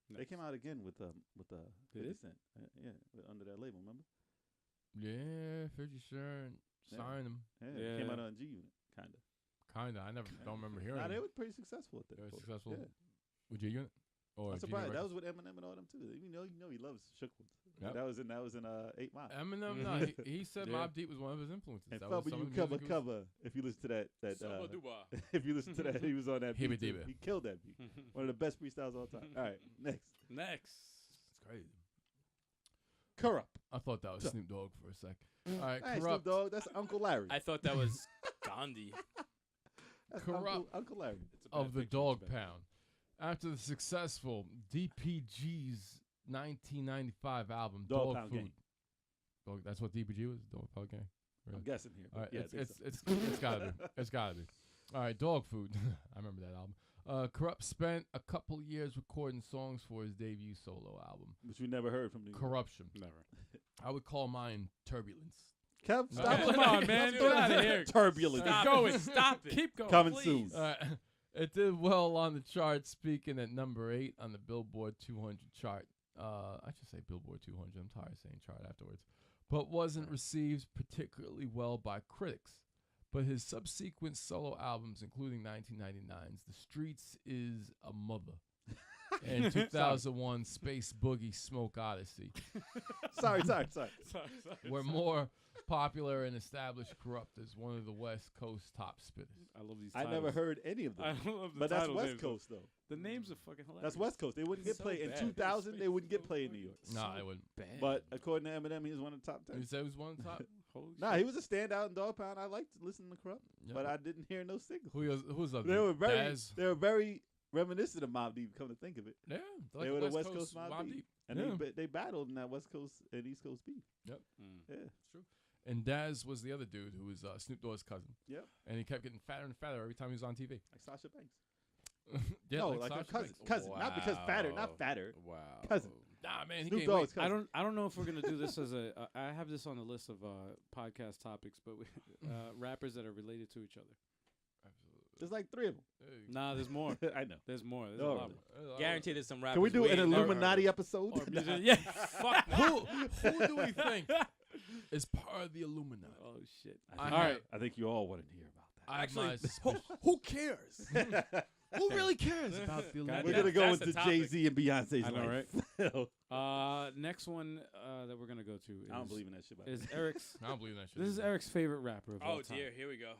They Next. came out again with Did 50 it? Cent. Under that label, remember? Yeah, 50 Cent Yeah. signed him. Yeah, it came Yeah. out on G Unit, kind of. Kinda. I never don't remember hearing. Nah, they him. were pretty successful at that. They were point. successful Yeah. with G Unit. Or I'm G surprised. Unit That Records? was with Eminem and all them too. You know he loves Shook Ones. Yep. That was in 8 Mile. Eminem. No, he said Yeah. Mobb Deep was one of his influences. And That Fubba was some You of the music he was- Cover. If you listen to that Summer Duba. if you listen to that, he was on that beat. Hibba too. dibba. He killed that beat. One of the best freestyles of all time. All right, next. Next. It's crazy. Corrupt. I thought that was So- Snoop Dogg for a sec. All right, Hey, Snoop Corrupt. Dogg, that's Uncle Larry. I thought that was Gandhi. That's Corrupt. Uncle Larry. It's a bad Of the picture, Dog it's bad. Pound. After the successful DPG's 1995 album, Dog Dog Pound Food. Gang. Dog, that's what DPG was? Dog Pound Gang? I'm guessing here. All right, Yeah, it's gotta be. It's gotta be. All right, Dog Food. I remember that album. Corrupt spent a couple years recording songs for his debut solo album, which we never heard from. Corruption. Never. I would call mine Turbulence. Kev, stop. Okay. Come on, man. Get out of here. Turbulence. Stop Stop it. it. Stop it. Keep going. Coming please. soon. It did well on the charts, speaking at number 8 on the Billboard 200 chart. I should say Billboard 200. I'm tired of saying chart afterwards. But wasn't received particularly well by critics. But his subsequent solo albums, including 1999's The Streets is a Mother and 2001 Space Boogie Smoke Odyssey, sorry. were more popular and established Corrupt as one of the West Coast top spitters. I love these I titles. never heard any of them. I love the But that's title West names. Coast, though. The names are fucking hilarious. That's West Coast. They wouldn't get So played in bad. 2000. They wouldn't get played in New York. Nah, I wouldn't. Bad. But according to Eminem, he was one of the top You 10. said he was one of the top? Holy Nah, shit. he was a standout in Dog Pound. I liked listening to Corrupt, Yeah. but I didn't hear no singles. Who was up They there? were very, Daz? they were very reminiscent of Mobb Deep. Come to think of it, Yeah, they're they like were a the West Coast Mobb Deep, and Yeah. they battled in that West Coast and East Coast beef. Mm. Yeah, It's true. And Daz was the other dude who was Snoop Dogg's cousin. Yep. And he kept getting fatter and fatter every time he was on TV. like Sasha Banks. Yeah, no, like like a Sasha cousin, Banks. cousin, not because fatter, not Wow. fatter, Wow. cousin. Nah, man, he Snoop gained weight. Dogg's cousin. I don't know if we're gonna do this as a. I have this on the list of podcast topics, but rappers that are related to each other. Absolutely. There's like 3 of them. Hey. Nah, there's more. I know. There's more. There's Oh, a lot really? more. Guaranteed there's some rappers. Can we do we an ain't never heard Illuminati of. episode? Or music- yeah. Fuck. Who do we think is part of the Illuminati? Oh shit. I All right. I think you all want to hear about I have Actually, my suspicions. Who cares? that. Who really cares about the Illuminati? We're That- gonna go that's the into topic. Jay-Z and Beyonce's I know, life. Next one that we're gonna go to is, I don't believe in that shit. by the is way. Eric's. I don't believe that shit. This is either. Eric's favorite rapper of all Oh time. dear, here we go.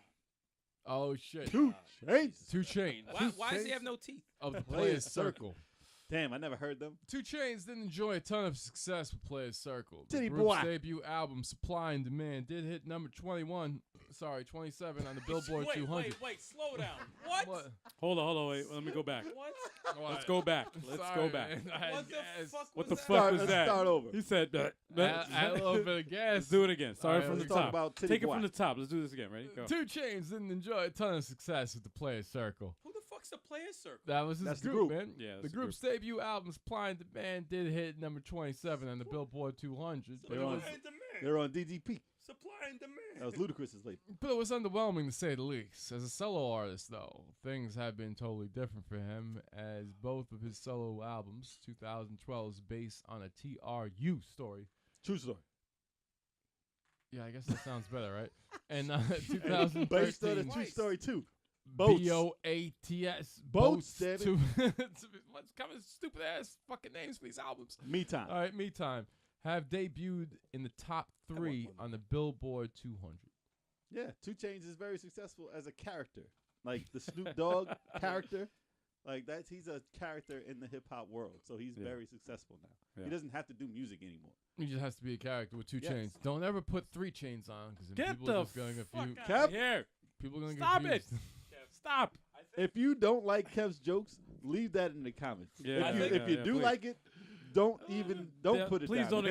Oh shit. Two Chainz. 2 Chainz Why does he have no teeth? of the Players Players Circle. Circle. Damn, I never heard them. 2 Chainz didn't enjoy a ton of success with Players Circle. The Titty group's boy. debut album, Supply and Demand, did hit number 27 on the Billboard wait, 200. Wait, slow down. What? What? Hold on, wait. Let me go back. What? Let's go back. Let's Sorry, go back. man. I had What the gas. fuck What was the that? fuck was Let's that? start over. He said. Add a little bit of gas. Let's do it again. Start All right, from the let's talk top. about Titty Take it Boy. from the top. Let's do this again. Ready? Go. 2 Chainz didn't enjoy a ton of success with the Players Circle. Who the fuck's the Players Circle? That was his That's the group, group. man. Yeah, the that's the group's debut album, Supply and Demand, did hit number 27 on the Billboard 200. They're on- Supply and demand. They're on DGP. Supply and demand. That was Ludacris's label. But it was underwhelming to say the least. As a solo artist, though, things have been totally different for him, as both of his solo albums, 2012's based on a TRU story. True story. Yeah, I guess that sounds better, right? And 2013, Based on a true story too. Boats. BOATS. Boats, damn it. What's coming stupid ass fucking names for these albums? Me time. All right, Me Time have debuted in the top 3 on the Billboard 200. Yeah, 2 Chainz is very successful as a character, like the Snoop Dogg character. Like he's a character in the hip hop world, so he's Yeah. very successful now. Yeah. He doesn't have to do music anymore. He just has to be a character with 2 Yes. chains. Don't ever put 3 chains on because Get people are the just going to fuck confuse. out of here. People are going to Stop confuse. Stop. If you don't like Kev's jokes, leave that in the comments. Yeah, if you do please. like it, don't put it Please down.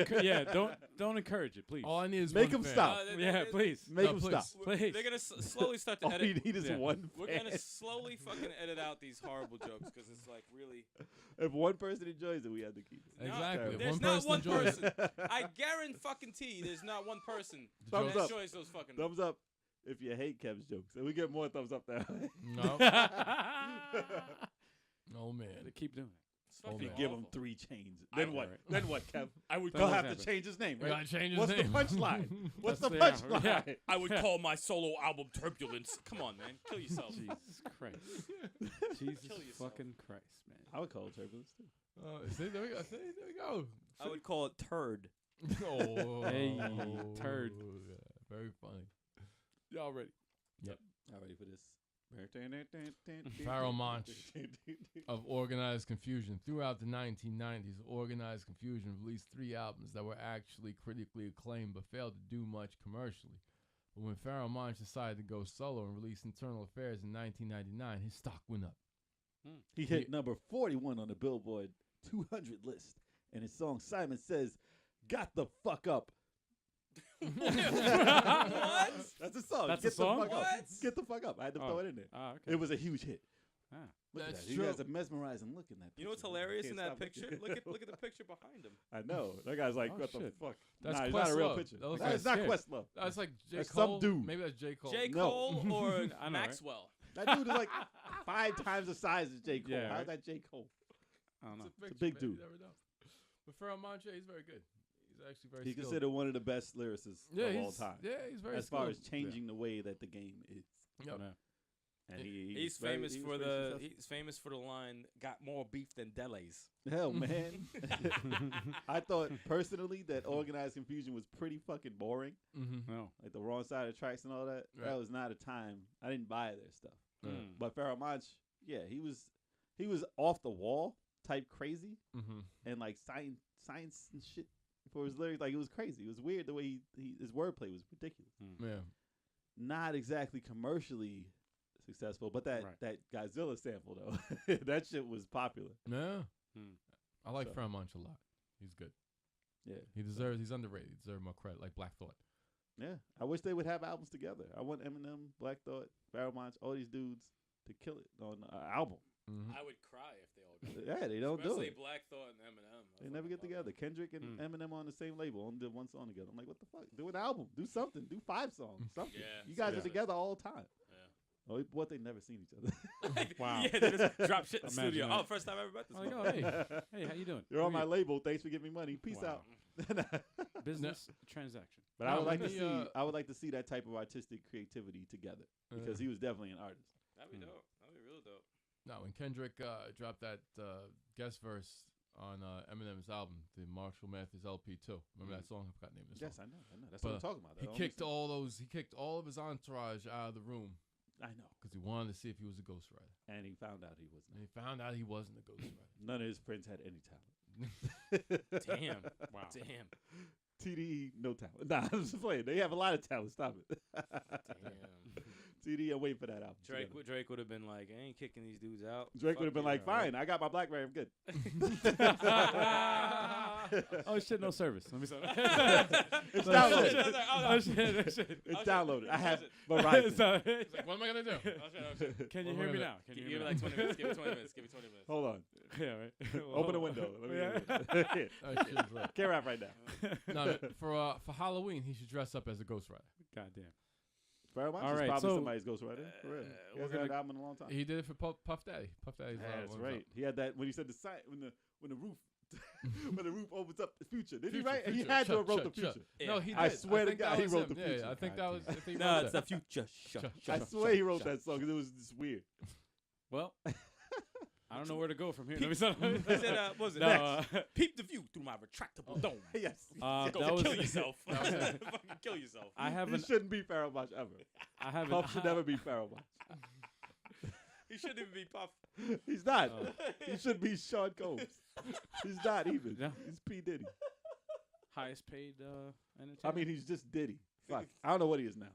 don't encourage it, please. All I need is Make one him fan. stop. Yeah, please. Make No, him please. stop. Please. They're gonna slowly start to All you edit. need is Yeah. one We're fan. gonna slowly fucking edit out these horrible jokes because it's like really. If one person enjoys it, we have to keep it. Exactly. If There's one not person one enjoys person. I guarantee there's not one person Thumbs that up. enjoys those fucking. Thumbs up if you hate Kev's jokes, and we get more thumbs up that way. No. Oh, man. Keep doing it. It's Oh, If you fucking give him awful. 3 chains, then what? Alright. Then what, Kev? I would They'll Something's have to happened. change his name, We right? gotta change his What's name. the punchline? What's the That's punchline? the- yeah. I would call my solo album Turbulence. Come on, man, kill yourself. Jesus Christ. Jesus Kill yourself. fucking Christ, man. I would call it turbulence too. See, there we go. See, there we go. I would call it Turd. Oh, Hey, turd. Yeah, very funny. Y'all ready? All ready for this? Pharaoh Monch of Organized Confusion. Throughout the 1990s, Organized Confusion released 3 albums that were actually critically acclaimed but failed to do much commercially. But when Pharaoh Monch decided to go solo and release Internal Affairs in 1999, his stock went up. He hit number 41 on the Billboard 200 list, and his song Simon Says, "Got the fuck up." What? That's a song. That's Get a song? The fuck up. What? Get the fuck up. I had to throw it in there. Ah, okay. It was a huge hit. Ah. Look at That's that. He true. has a mesmerizing look in that. You know what's picture. hilarious Can't in that stop picture? looking. Look at the picture behind him. I know. That guy's like, Oh, what the shit. fuck? That's nah, it's not a real Questlove. picture. That looks Nah, like it's not scared. Questlove. That's like J. That's Cole. some dude. Maybe that's J. Cole. J. No. Cole or I know, right? Maxwell? That dude is like 5 times the size as J. Cole. Yeah, How's right? that J. Cole? I don't know. It's a, picture, big man. dude. You never know. But Pharoah Montre, he's very good. He's actually very He's skilled. considered one of the best lyricists of all he's- time. Yeah, he's very As far as skilled. changing the way that the game is. Yep. Yeah. And He's very- famous he for was very successful. he's famous for the line "Got more beef than delis." Hell, man. I thought personally that Organized Confusion was pretty fucking boring. Mm-hmm. No. Like the wrong side of the tracks and all that. Right. That was not a time. I didn't buy their stuff. Mm. But Pharoah Monch, yeah, he was off the wall type crazy Mm-hmm. and like science and shit for his lyrics. Like it was crazy. It was weird the way his wordplay was ridiculous. Yeah. Not exactly commercially successful, but that Godzilla sample though, that shit was popular. Yeah. Hmm. I like So. Pharoah Monch a lot. He's good. Yeah, He's underrated. He deserves more credit, like Black Thought. yeah. I wish they would have albums together. I want Eminem, Black Thought, Pharoah Monch, all these dudes to kill it on an album. Mm-hmm. I would cry if they all got Yeah, they don't do Especially it. Black Thought and Eminem. They never get together. Kendrick and Eminem on the same label, only did one song together. I'm like, what the fuck? Do an album. Do something. Do 5 songs. Something. Yeah, You guys yeah. are together all the time. Yeah. Oh, what they never seen each other. Wow. Yeah, they just drop shit in the Imagine studio. that. Oh, first time I ever met this Like, motherfucker. oh, hey, how you doing? You're on my Good. label. Thanks for giving me money. Peace Wow. out. Business transaction. But I No, would like to when he, see. I would like to see that type of artistic creativity together because he was definitely an artist. That'd be dope. That'd be real dope. No, when Kendrick dropped that guest verse on Eminem's album, the Marshall Mathers LP2. Remember that song? I forgot the name of the Yes, song. I know. That's But, what I'm talking about. He kicked all of his entourage out of the room I know. because he wanted to see if he was a ghostwriter. And he found out he wasn't. And he found out he wasn't a ghostwriter. None of his friends had any talent. Damn. Wow. Damn. TDE, no talent. Nah, I'm just playing. They have a lot of talent. Stop it. Damn. TDE, I'm waiting for that album. Drake would have been like, I ain't kicking these dudes out. Drake would have Fuck been you, like, bro." fine, I got my BlackBerry, I'm good. Oh shit, no service. Let me start. It's Oh, downloaded. shit. Oh shit. It's shit. downloaded. I have It's Verizon. He's like, what am I going to do? Can you What hear am I me gonna- now? Can you Give hear me me like now? 20 minutes. Give me 20 minutes. Give me 20 minutes. Hold on. Yeah, right. Open the window. Let me Yeah. Oh, shit is right. Can't rap right now. No, for Halloween, he should dress up as a ghostwriter. Goddamn. Pharoah Monch All is right, probably so- somebody's ghostwriter. For real. He we're hasn't had gonna- an album in a long time. He did it for Puff Daddy. Puff Daddy's Yeah, that's what was right. He had that when he said the sign when the roof when the roof opens up the future. Did he Future, write? He future. had to have Shut, wrote shut, the shut. future. No, he did. I swear to think God, that he was wrote him. the Yeah, future. I think that was. I think he No, wrote it's that. the future. I swear he wrote that song because it was just weird. Well, I don't know where to go from here. Let me I start. said, what was it? No, Peep the view through my retractable dome. Yes. Go that was kill yourself. that was it. Fucking kill yourself. I He haven't. shouldn't be Pharoah Monch ever. I haven't. Puff should never be Pharoah Monch. He shouldn't even be Puff. He's not. Oh. He should be Sean Combs. He's not even. Yeah. He's P Diddy. Highest paid entertainer. I mean, he's just Diddy. Fuck. I don't know what he is now.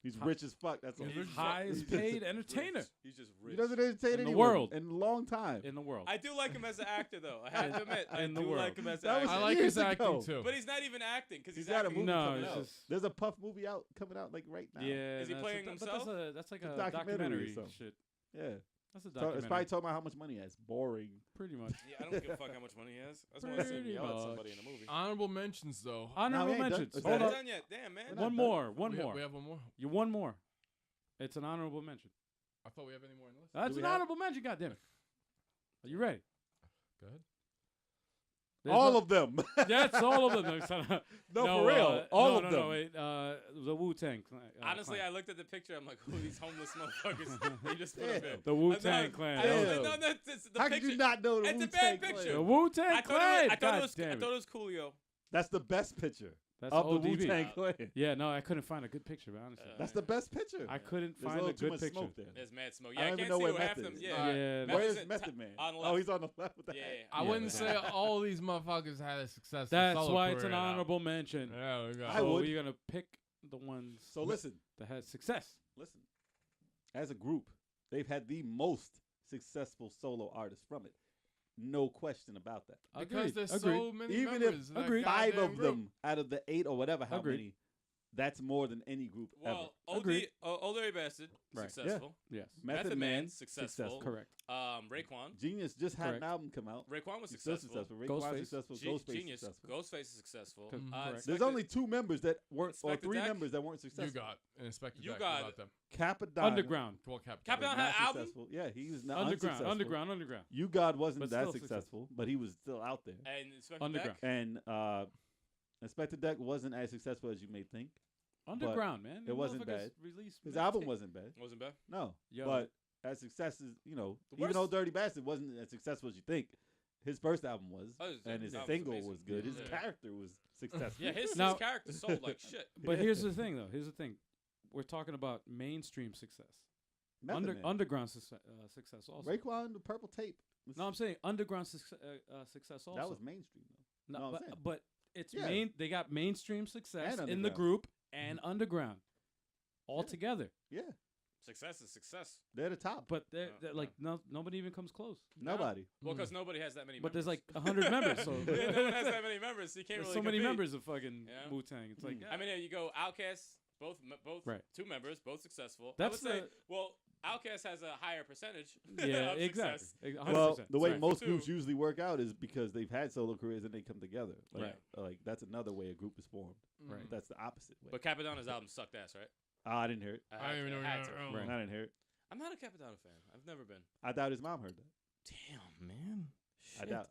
He's rich as fuck. That's all. He's highest paid entertainer He's just He rich. doesn't entertain In the anyone world. in a long time. in the world. I do like him as an actor, though. I have to admit, I In the do world. like him as an That was I actor. like his years acting ago. too. But he's not even acting because He's he's got a acting. movie No, coming it's out. just- There's a Puff movie out coming out like right now. Yeah. Is he that's playing but himself? That's like It's a a documentary or documentary something. shit. Yeah. That's a It's documentary. probably talking about how much money he has. Boring. Pretty much. Yeah, I don't give a fuck how much money he has. I just want to see him Pretty yell at much. somebody in a movie. Honorable mentions, though. Honorable we ain't done. mentions. Is We're Hold that not on. done yet. Damn, man. We're not One done. more. One we more. We have one more. You one more. It's an honorable mention. I thought we have any more in the list. That's we an have- honorable mention. Goddammit. Are you ready? Go ahead. There's All no- of them. That's all of them. No, it's not- No, no, for real. All of no, them. No, wait. The Wu-Tang. Honestly, I looked at the picture. I'm like, who are these homeless motherfuckers? You just put Yeah. them in. the Wu-Tang I Clan. Damn. no, it's the How picture. could you not know the It's a Wu-Tang bad picture. Clan? The Wu-Tang I Clan. thought God it was. I damn thought it it. was Coolio. That's the best picture That's of the ODB. Wu-Tang Clan. Yeah, no, I couldn't find a good picture, but honestly. That's the best picture. I couldn't There's find a a little too good much picture. smoke there. There's mad smoke. I Yeah, I don't can't even know see where what half Method them. is. Yeah, All right. Yeah, Method Where is is at Method Man? on the Oh, left. he's on the left with that. Yeah, I Yeah, wouldn't but- say all these motherfuckers had a successful That's solo why it's an career, though. honorable mention. Yeah, we go. I So would. we're gonna pick the ones So listen, that had success. listen. As a group, they've had the most successful solo artists from it. No question about that. Because Agreed. there's Agreed. so many Even members. if in that 5 goddamn of group. them out of the 8 or whatever, how Agreed. many, that's more than any group Well, Agreed. Old Larry Bastard, Right. successful. Yes. ever. Method Man, successful. Correct. Raekwon. Genius just had Correct. an album come out. Raekwon was He's still successful. successful. Raekwon Ghostface. successful. Ge- Ghostface Genius. successful. Ghostface is successful. Correct. There's Inspector- only 2 members that weren't, or Inspector 3 Deck? members that weren't You successful. got Inspector You Deck. got- About them. Capadonna Underground. Well, Captain. Capadonna was had not an album? successful. Yeah, he was not Underground. unsuccessful. Underground. You God wasn't But that still successful, but he was still out there. And Inspector Underground. Deck. And Inspector Deck wasn't as successful as you may think. Underground, man. it wasn't bad. Released His album mixtape. wasn't bad. Wasn't bad. No, Yo. but as success as The even though worst- Dirty Bastard wasn't as successful as you think, his first album was, Oh, his and his album was single amazing. was good. His Yeah. character was successful. Yeah, his Now- character sold like shit. But here's the thing, though. Here's the thing. We're talking about mainstream success. Method Man. Underground success also. Raekwon, the Purple Tape. was- No, I'm saying underground success also. that was mainstream though. no, I'm saying. but it's Yeah. They got mainstream success And in the underground. group and underground all Yeah. together. Yeah, Success is success. they're the top. But they're, Yeah. they're like nobody even comes close. Nobody. Well, because nobody has that many. But there's members. like 100 members, so yeah, no one has that many members. So you can't there's really so many compete. members of fucking Yeah. Wu-Tang. It's like I mean, you go Outkast, both Right. 2 members, both successful. That's I would say, the- well, Outkast has a higher percentage. yeah, of exactly. success. 100%. Well, the way Right. most Two. groups usually work out is because they've had solo careers and they come together. Like, Right. like that's another way a group is formed. Right. That's the opposite way. But Capadonna's album sucked ass, right? I didn't hear it. I don't even know. had to. Right. I didn't hear it. I'm not a Capadonna fan. I've never been. I doubt his mom heard that. Damn, man. I doubt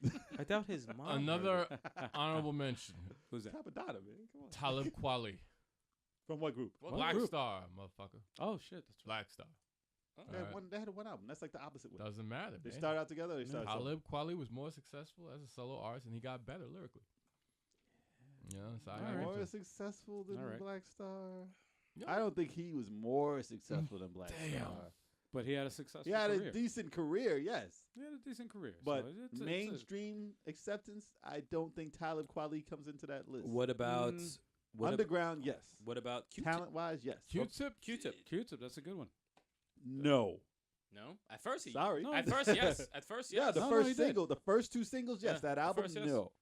it. I doubt his mom. Another heard it. honorable mention. Who's that? Capadonna, man. Come on. Talib Kweli. From what group? What Black group? Star, motherfucker. Oh shit, that's right. Black Star. Oh. They had one album. That's like the opposite way. Doesn't matter. They man. started out together. They started solo. Talib Kweli was more successful as a solo artist, and he got better lyrically. Yeah, so I All gotta right. give More it successful than All right. Black Star. Yeah. I don't think he was more successful than Black Damn. Star. But he had a successful He had career. a decent career, yes. He had a decent career. But so it's mainstream acceptance, I don't think Talib Kweli comes into that list. What about what, ab- Underground, yes. what about Q-Tip? Talent-wise, yes. Q-Tip. Q-Tip. Q-Tip, that's a good one. No. No. At first, he. Sorry. No. At first, yes. At first, yes. Yeah, the No, first he did. single, the first 2 singles, yes. Yeah, That the album, first, yes. no.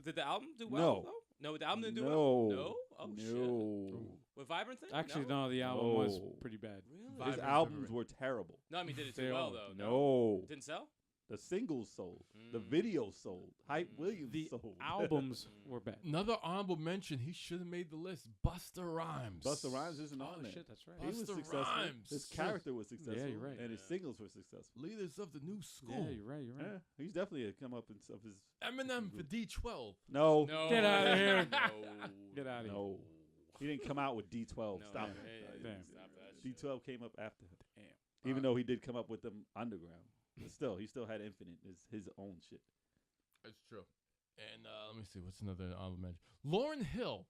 Did the album do well? No. Though? No, the album didn't do no. well. No. Oh no. shit. With Vibrant thing? Actually, no. no, the album was No. pretty bad. Really? His Vibrant's albums never- were terrible. No, I mean, did it They do well all- though? No. Didn't sell. The singles sold. The Mm. video sold. Hype Williams The sold. albums were bad. Another honorable mention. He should have made the list. Busta Rhymes. Busta Rhymes isn't Oh on there. shit, that's right. He was Busta successful. Rhymes. His character was successful. you're right. And his Yeah. singles were successful. Leaders of the new school. Yeah, you're right. You're right. Yeah, he's definitely a come up in of his. Eminem for D12. No, No. Get outta here. No. Get out of here. no, he didn't come out with D12. No, Stop yeah, it. yeah, Damn. Stop that shit. D12 came up after him. Damn. Even though he did come up with them underground, but still, he still had Infinite as his own shit. That's true. And let me see. What's another honorable mention? Lauren Hill.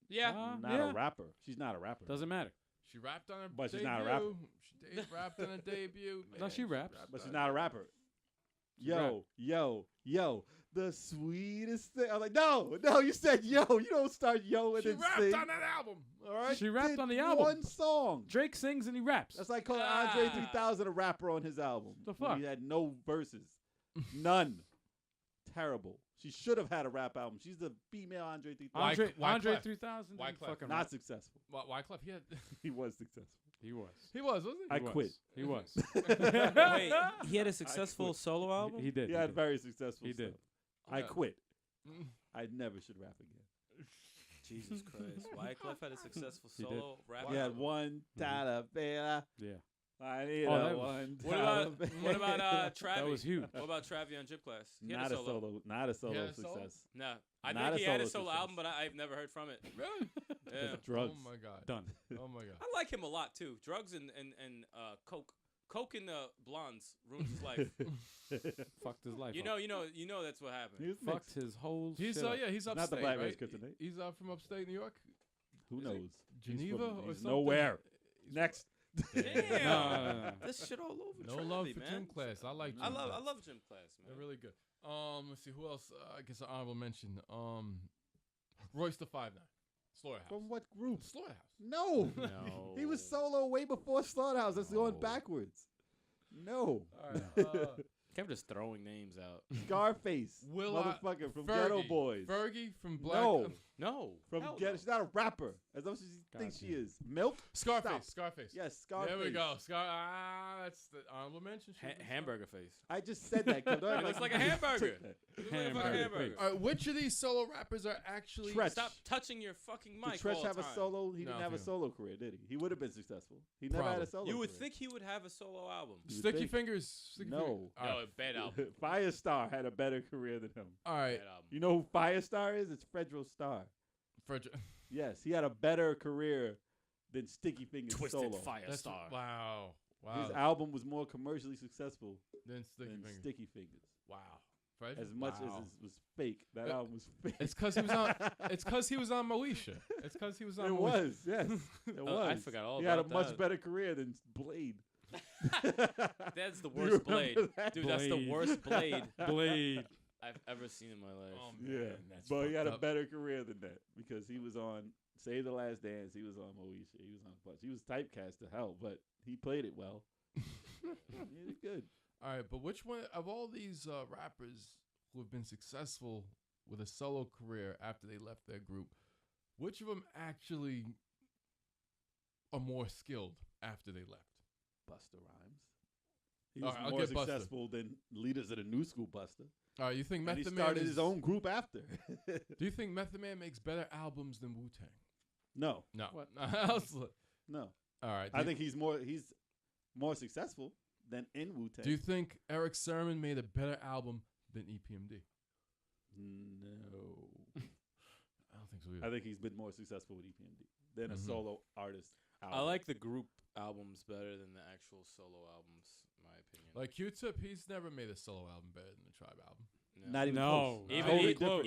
Yeah. Not yeah. a rapper. She's not a rapper. Doesn't matter. She rapped on her But she's debut. not a rapper. She rapped on her debut. No, man. she raps. rapped But she's on not a her- rapper. She rap. Yo, the sweetest thing. I was like, no, you said yo. You don't start yo and She then rapped sing. on that album. All right, She rapped Did on the album. One song. Drake sings and he raps. That's like calling Andre Ah. 3000 a rapper on his album. The when fuck? He had no verses. None. Terrible. She should have had a rap album. She's the female Andre 3000. Andre Wyclef. 3000. didn't Wyclef. fucking Not rap. successful. Wyclef. He had. He was successful. He was. He was, wasn't he? I He was. quit. He was. Wait, he had a successful quit. solo album? He did. He had very successful He stuff. did. I Yeah. quit. Mm. I never should rap again. Jesus Christ. Wyclef had a successful He did. solo rap He had album. one Talavera. Yeah. I need Oh, a that was- one. What about Travis? That was huge. What about Travis on Gym Class? He had Not a solo. Not a solo had a solo? success. No, I Not think a he had a solo solo success. album, but I've never heard from it. Really? Yeah. Drugs. Oh my god. Done. Oh my god. I like him a lot too. Drugs and coke. Coke and blondes ruined his life. Fucked his life. you up. know that's what happened. He was Fucked mixed. his whole He's shit. Up. yeah, he's upstate, Not the black right? man's kryptonite. He's from upstate New York. Who Is he knows? He's Geneva from- or he's something? nowhere. He's Next. Damn. No. This shit all over No Travis, love for man. gym class. I like. I gym love class. gym class, man. They're really good. Let's see who else. I guess an honorable mention. Royce the 5'9", Slaughterhouse. From what group? Slaughterhouse. No. No. He was solo way before Slaughterhouse. That's going No. backwards. No. All right. Kev just throwing names out. Scarface. Will motherfucker from Fergie. Ghetto Boys. Fergie from Black. No. No. From hell Ghetto. no. She's not a rapper. As much as she thinks she is. Milk. Scarface. Stop. Scarface. Yes, Scarface. There we go. That's the honorable mention. She was a Hamburger face. I just said that. Kev. Don't act It looks like you a hamburger. took that. It looks like a fucking Hamburger hamburger. All right, which of these solo rappers are actually Tretch. Stop touching your fucking mic Did Tretch all the have time. a solo? He No, didn't have a he- solo career, did he? He would have been successful. He never had Probably. a solo You would career. think he would have a solo album. You would Sticky think. Fingers? Sticky No. Fingers. All No, right. bad album. Firestar had a better career than him. All right. Bad album. You know who Firestar is? It's Fredro Starr. Yes, he had a better career than Sticky Fingers Twisted solo. That's Firestar. wow. His Wow. album was more commercially successful Then Sticky than Fingers. Sticky Fingers. Wow. Fred? As much Wow. as it was fake, that Uh, album was fake. It's because he was on. It's because he was on Moesha. It's because he was on. It Moesha. was, yes. It Oh, was. I forgot all He had a about much that. better career than Blade. That's the Do you worst remember blade. that? Dude, that's the Blade. worst blade Blade. I've ever seen in my life. Oh, Yeah, man, that's but he had a fucked up. better career than that because he was on Save the Last Dance. He was on Moesha. He was on a bunch. He was typecast to hell, but he played it well. He did good. All right, but which one of all these rappers who have been successful with a solo career after they left their group, which of them actually are more skilled after they left? Busta Rhymes. He All was right, I'll more get Busta. successful than leaders of the new school Busta. All right, you think And he Method Man started is, his own group after. Do you think Method Man makes better albums than Wu Tang? No, No. What? no. All right. I think he's more successful than in Wu Tang. Do you think Eric Sermon made a better album than E EPMD? No. I don't think so either. I think he's been more successful with EPMD than a Mhm. solo artist. Album. I like the group albums better than the actual solo albums, in my opinion. Like Q-Tip, he's never made a solo album better than the Tribe album. No. Not even No, close. Even, Totally even, different.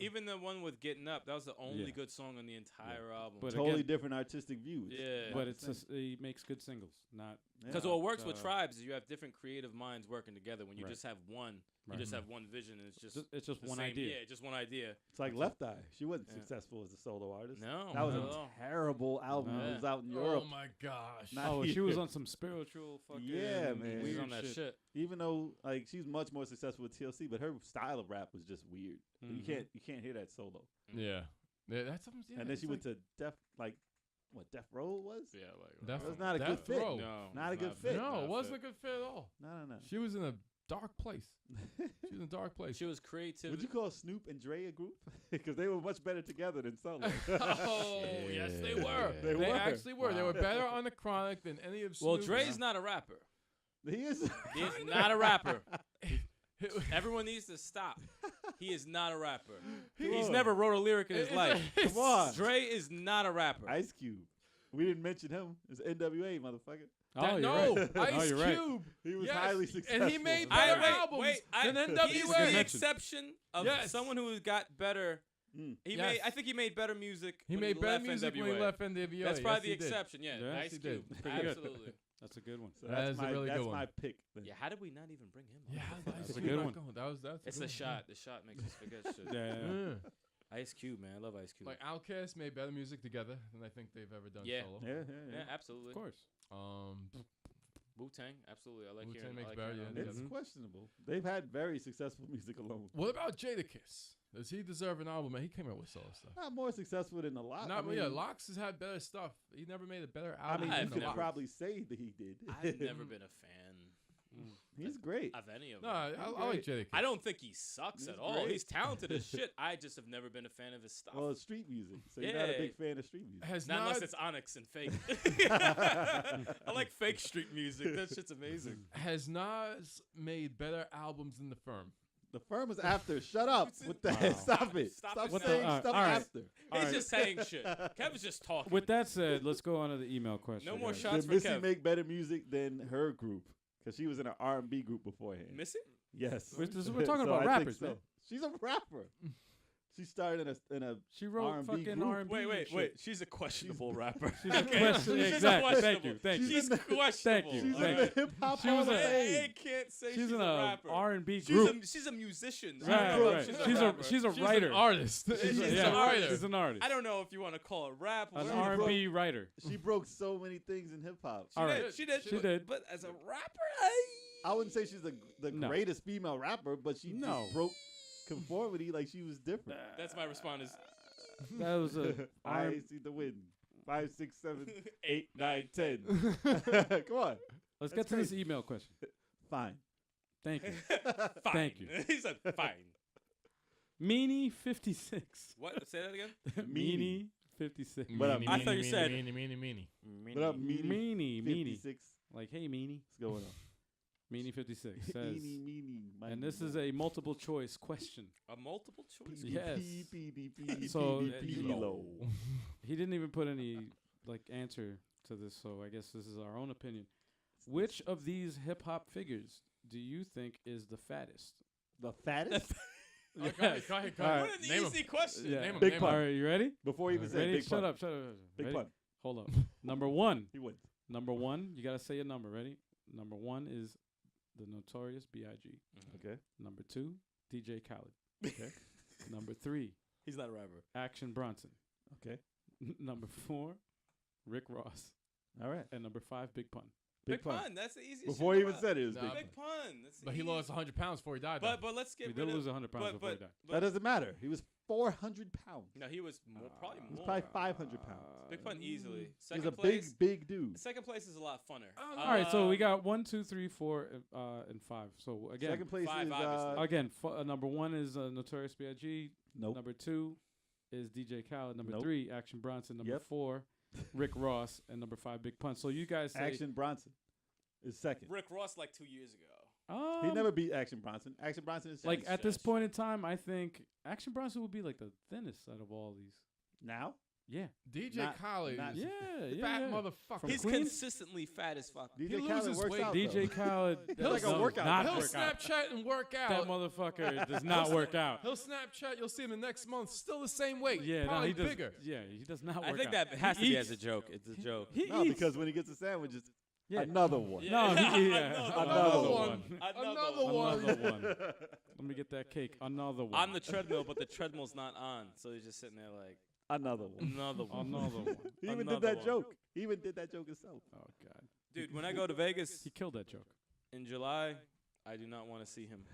even No. the one with Getting Up, that was the only Yeah. good song on the entire album. But Totally again- different artistic views. Yeah. Not But the it's same. just, he makes good singles, not Because Yeah. what works with uh, tribes is you have different creative minds working together. When you Right. just have one, Right. you just have one vision, and it's just it's just the one same- idea. Yeah, just one idea. It's like Left Eye. She wasn't Yeah. successful as a solo artist. No, That was not a at all. terrible album. No. It was out in Oh Europe. my gosh. Not Oh, she here. was on some spiritual fucking Yeah, man. He's weird on that shit. Even though like she's much more successful with TLC, but her style of rap was just weird. Mhm. You can't hear that solo. Yeah. Yeah, that's something. Yeah, and then it's she went like to Death Row it was? Yeah, like Death- That's not a good Death fit. Row. No, Not a it's good fit. No, not it wasn't a good fit at all. No. She was in a dark place. She was in a dark place. She was creative. Would you call Snoop and Dre a group? Because they were much better together than solo. Oh, yes, they were. They They, were. actually were. They were Wow. better on the Chronic than any of well, Snoop's. Dre's not a rapper. He is. He is not a rapper. Everyone needs to stop. He is not a rapper. He's on. never wrote a lyric in his life. Come on. Dre is not a rapper. Ice Cube. We didn't mention him. It's NWA, motherfucker. Oh, you're no, right. Ice Oh, you're right. Cube. He was Yes, highly successful. and he made I- better albums than NWA. He's Good the mention. exception of Yes. someone who got better. Mm. Yes. I think he made better music. He when made better left music when NWA. he left NWA. That's probably Yes, the he did. exception. Yeah, Yes, Ice he Cube. did. Pretty good. Absolutely. That's a good one. So That that's is a my, really good that's one. my pick. Then. Yeah, how did we not even bring him up? Yeah, That's Ice a Cube good not one. going. That's It's good a one. shot. The shot makes us forget shit. Yeah. Ice Cube, man. I love Ice Cube. Like Outkast made better music together than I think they've ever done Yeah. solo. yeah, absolutely. Of course. Wu Tang, absolutely. I like Wu-Tang hearing. makes I like better, hearing yeah, that. It's Mhm. questionable. They've had very successful music alone. What about Jadakiss? Does he deserve an album? Man, he came out with solo stuff. Not more successful than a lot. Not, I mean, yeah, Locks has had better stuff. He never made a better I album. mean, you I've could never- probably say that he did. I've never been a fan He's great. of any of No, them. I like Jadakiss. I don't think he sucks He's at all. great. He's talented as shit. I just have never been a fan of his stuff. Well, it's street music, so you're not a Yeah. big fan of street music. Has Not unless Nas, it's Onyx and fake. I like fake street music. That shit's amazing. has Nas made better albums than The Firm? The Firm is after. Shut up with that. Wow. Stop it. Stop Stop, it. What the- saying all stuff right. after. All He's right. just saying shit. Kevin's just talking. With that said, let's go on to the email question. No more guys. shots Did for Missy Kev. make better music than her group? Because she was in an R&B group beforehand. Missy? Yes. We're talking about I think rappers, so. man. She's a rapper. She started in a She wrote R&B fucking group. R&B. Wait. shit. She's a questionable rapper. She's a question. Exactly. Thank you. Thank you. She's questionable. you. She's Thank in you. the hip hop She Hall was of a- Fame. I can't say She's she's in a a rapper. R&B She's group. she's a musician. I Right, don't know if right. she's She's a rapper. she's a She's writer. an artist. She's Yeah, an artist. She's an artist. I don't know if you want to call it rap. Or An whatever. R&B writer. She broke so many things in hip hop. All right. She did. She did. But as a rapper, I wouldn't say she's the No. greatest female rapper, but she No. just broke conformity like she was different. that's my response. Is That was a I see the win. 5, 6, 7, 8, 9, 10. Come on. Let's get to this email question. Fine. Thank you. Fine. Thank you. He said fine. Meanie56. What? Say that again. Meanie56. What up, I thought you said- meanie. What up, Meanie? Meanie. 56. Like, hey, Meanie. What's going on? Meanie56 says, Meanie. and this is a multiple choice question. A multiple choice. Yes. PDP. So, Low. He didn't even put any like answer to this, so I guess this is our own opinion. Which of these hip hop figures do you think is the fattest? The fattest? Go ahead. All right. What an Name 'em. easy question. Yeah. Name 'em, Big name pun. 'em. All right, you ready? Before he even said Ready? big Shut pun. up. Big Ready? pun. Hold up. Number one. He wins. Number one. You gotta say a number. Ready? Number one is the Notorious B.I.G. Okay. Number two, DJ Khaled. Okay. Number three, He's not a rapper. Action Bronson. Okay. Number four, Rick Ross. All right. And number five, Big Pun. Big pun. That's the easiest. Before shit he even in the said it was Nah, big. but- Big pun. That's But he easy. lost 100 pounds before he died. though. But let's get We rid did of. lose 100 pounds before he died. That doesn't matter. He was 400 pounds. No, he was probably He was more. probably 500 pounds. Big pun easily. He was Second a place. big dude. Second place is a lot funner. All right, so we got 1, 2, 3, 4, and 5. So again, Second place five, is obviously. again, number one is Notorious B.I.G. nope. Number two is DJ Khaled. Number Nope. three, Action Bronson. Number Yep. four, Rick Ross. And number five, Big Pun. So you guys say Action Bronson is second. Rick Ross like 2 years ago. He never beat Action Bronson. Action Bronson is like second. at this Shush. point in time, I think Action Bronson would be like the thinnest out of all these. now. Yeah, DJ Not- Khaled, not- is yeah, fat yeah. motherfucker. From He's Queens? consistently fat as fuck. DJ He Khaled loses works weight. out. DJ though. Khaled. It's does like a workout. Not He'll work out. Snapchat and work That out. motherfucker does not work out. He'll Snapchat. You'll see him the next month, still the same weight. Yeah, no, probably he does. bigger. Yeah, he does not work I think out. that has to He be as a eats. joke. It's a joke. He No, eats. because when he gets a sandwich, it's Yeah. another one. No, yeah. Another one. Another one. Another one. Let me get that cake. Another one. On the treadmill, but the treadmill's not on, so he's just sitting there like Another one. another one. Another one. He even did Another that one. joke. He even did that joke himself. Oh God. Dude, when I go to Vegas He killed that joke. in July, I do not want to see him.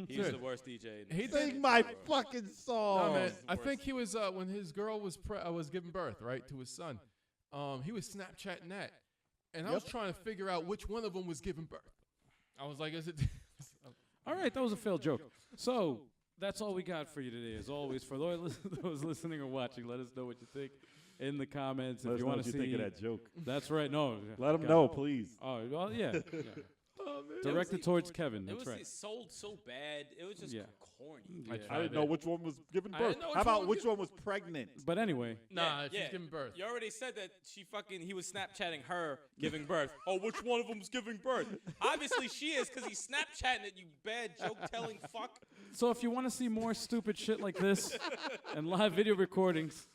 He's Dude, the worst DJ. he in Sing did- my fucking No, song. man, the I worst. think he was when his girl was was giving birth, right, to his son. He was Snapchatting that, and I was trying to figure out which one of them was giving birth. I was like, is it? All right, that was a failed joke. So that's all we got for you today. As always, for those listening or watching, let us know what you think in the comments. Let if us you know want what to you see, think of that joke. that's right. No, Let him God. know, please. Oh well, yeah. Oh, man. Directed towards Kevin. It That's was right. sold so bad. It was just Yeah. corny. I Yeah. tried I didn't know it. which one was giving I birth. didn't know How which one about was which gi- one was pregnant? But anyway, Nah, Yeah, she's yeah. giving birth. You already said that he was Snapchatting her giving birth. Oh, which one of them's giving birth? Obviously she is because he's Snapchatting it, you bad joke-telling fuck. so if you want to see more stupid shit like this and live video recordings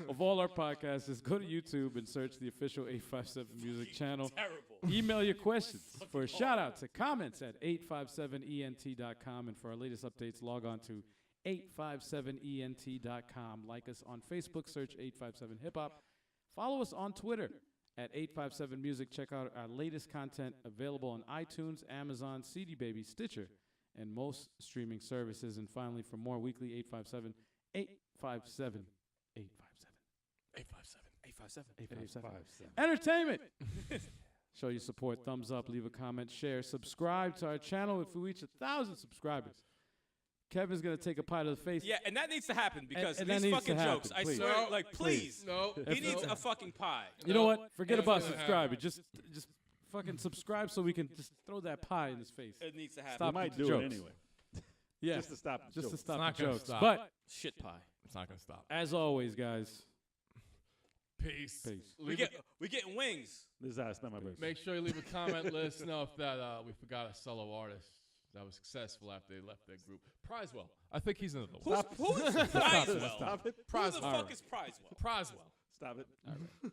of all our podcasts, just go to YouTube and search the official 857 Music channel. Terrible. Email your questions for a shout out to comments at 857ent.com. And for our latest updates, log on to 857ent.com. Like us on Facebook, search 857 Hip Hop. Follow us on Twitter at 857 Music. Check out our latest content available on iTunes, Amazon, CD Baby, Stitcher, and most streaming services. And finally, for more weekly 857 857 857 Entertainment. Show your support, thumbs up, leave a comment, share, subscribe to our channel. If we reach 1,000 subscribers, Kevin's gonna take a pie to the face. Yeah, and that needs to happen because and that these needs fucking to happen, jokes, I please. swear, No, like, please. No, He If- needs a fucking pie. You know No, what? Forget it's about gonna subscribing. happen. Just fucking subscribe so we can just throw that pie in his face. It needs to happen. Stop We might the do jokes. it anyway. Yeah, Just to stop the just to joke. stop not the gonna jokes. stop. But Shit pie. it's not gonna stop. as always, guys, Peace. peace. We getting wings. This is how I spend my birthday. Make sure you leave a comment. Let us know if that we forgot a solo artist. that was successful after they left that group. Prizewell. I think he's another Who one. is Prizewell? Stop it. Who the Prizewell. fuck is Prizewell? Prizewell. Stop it. All right.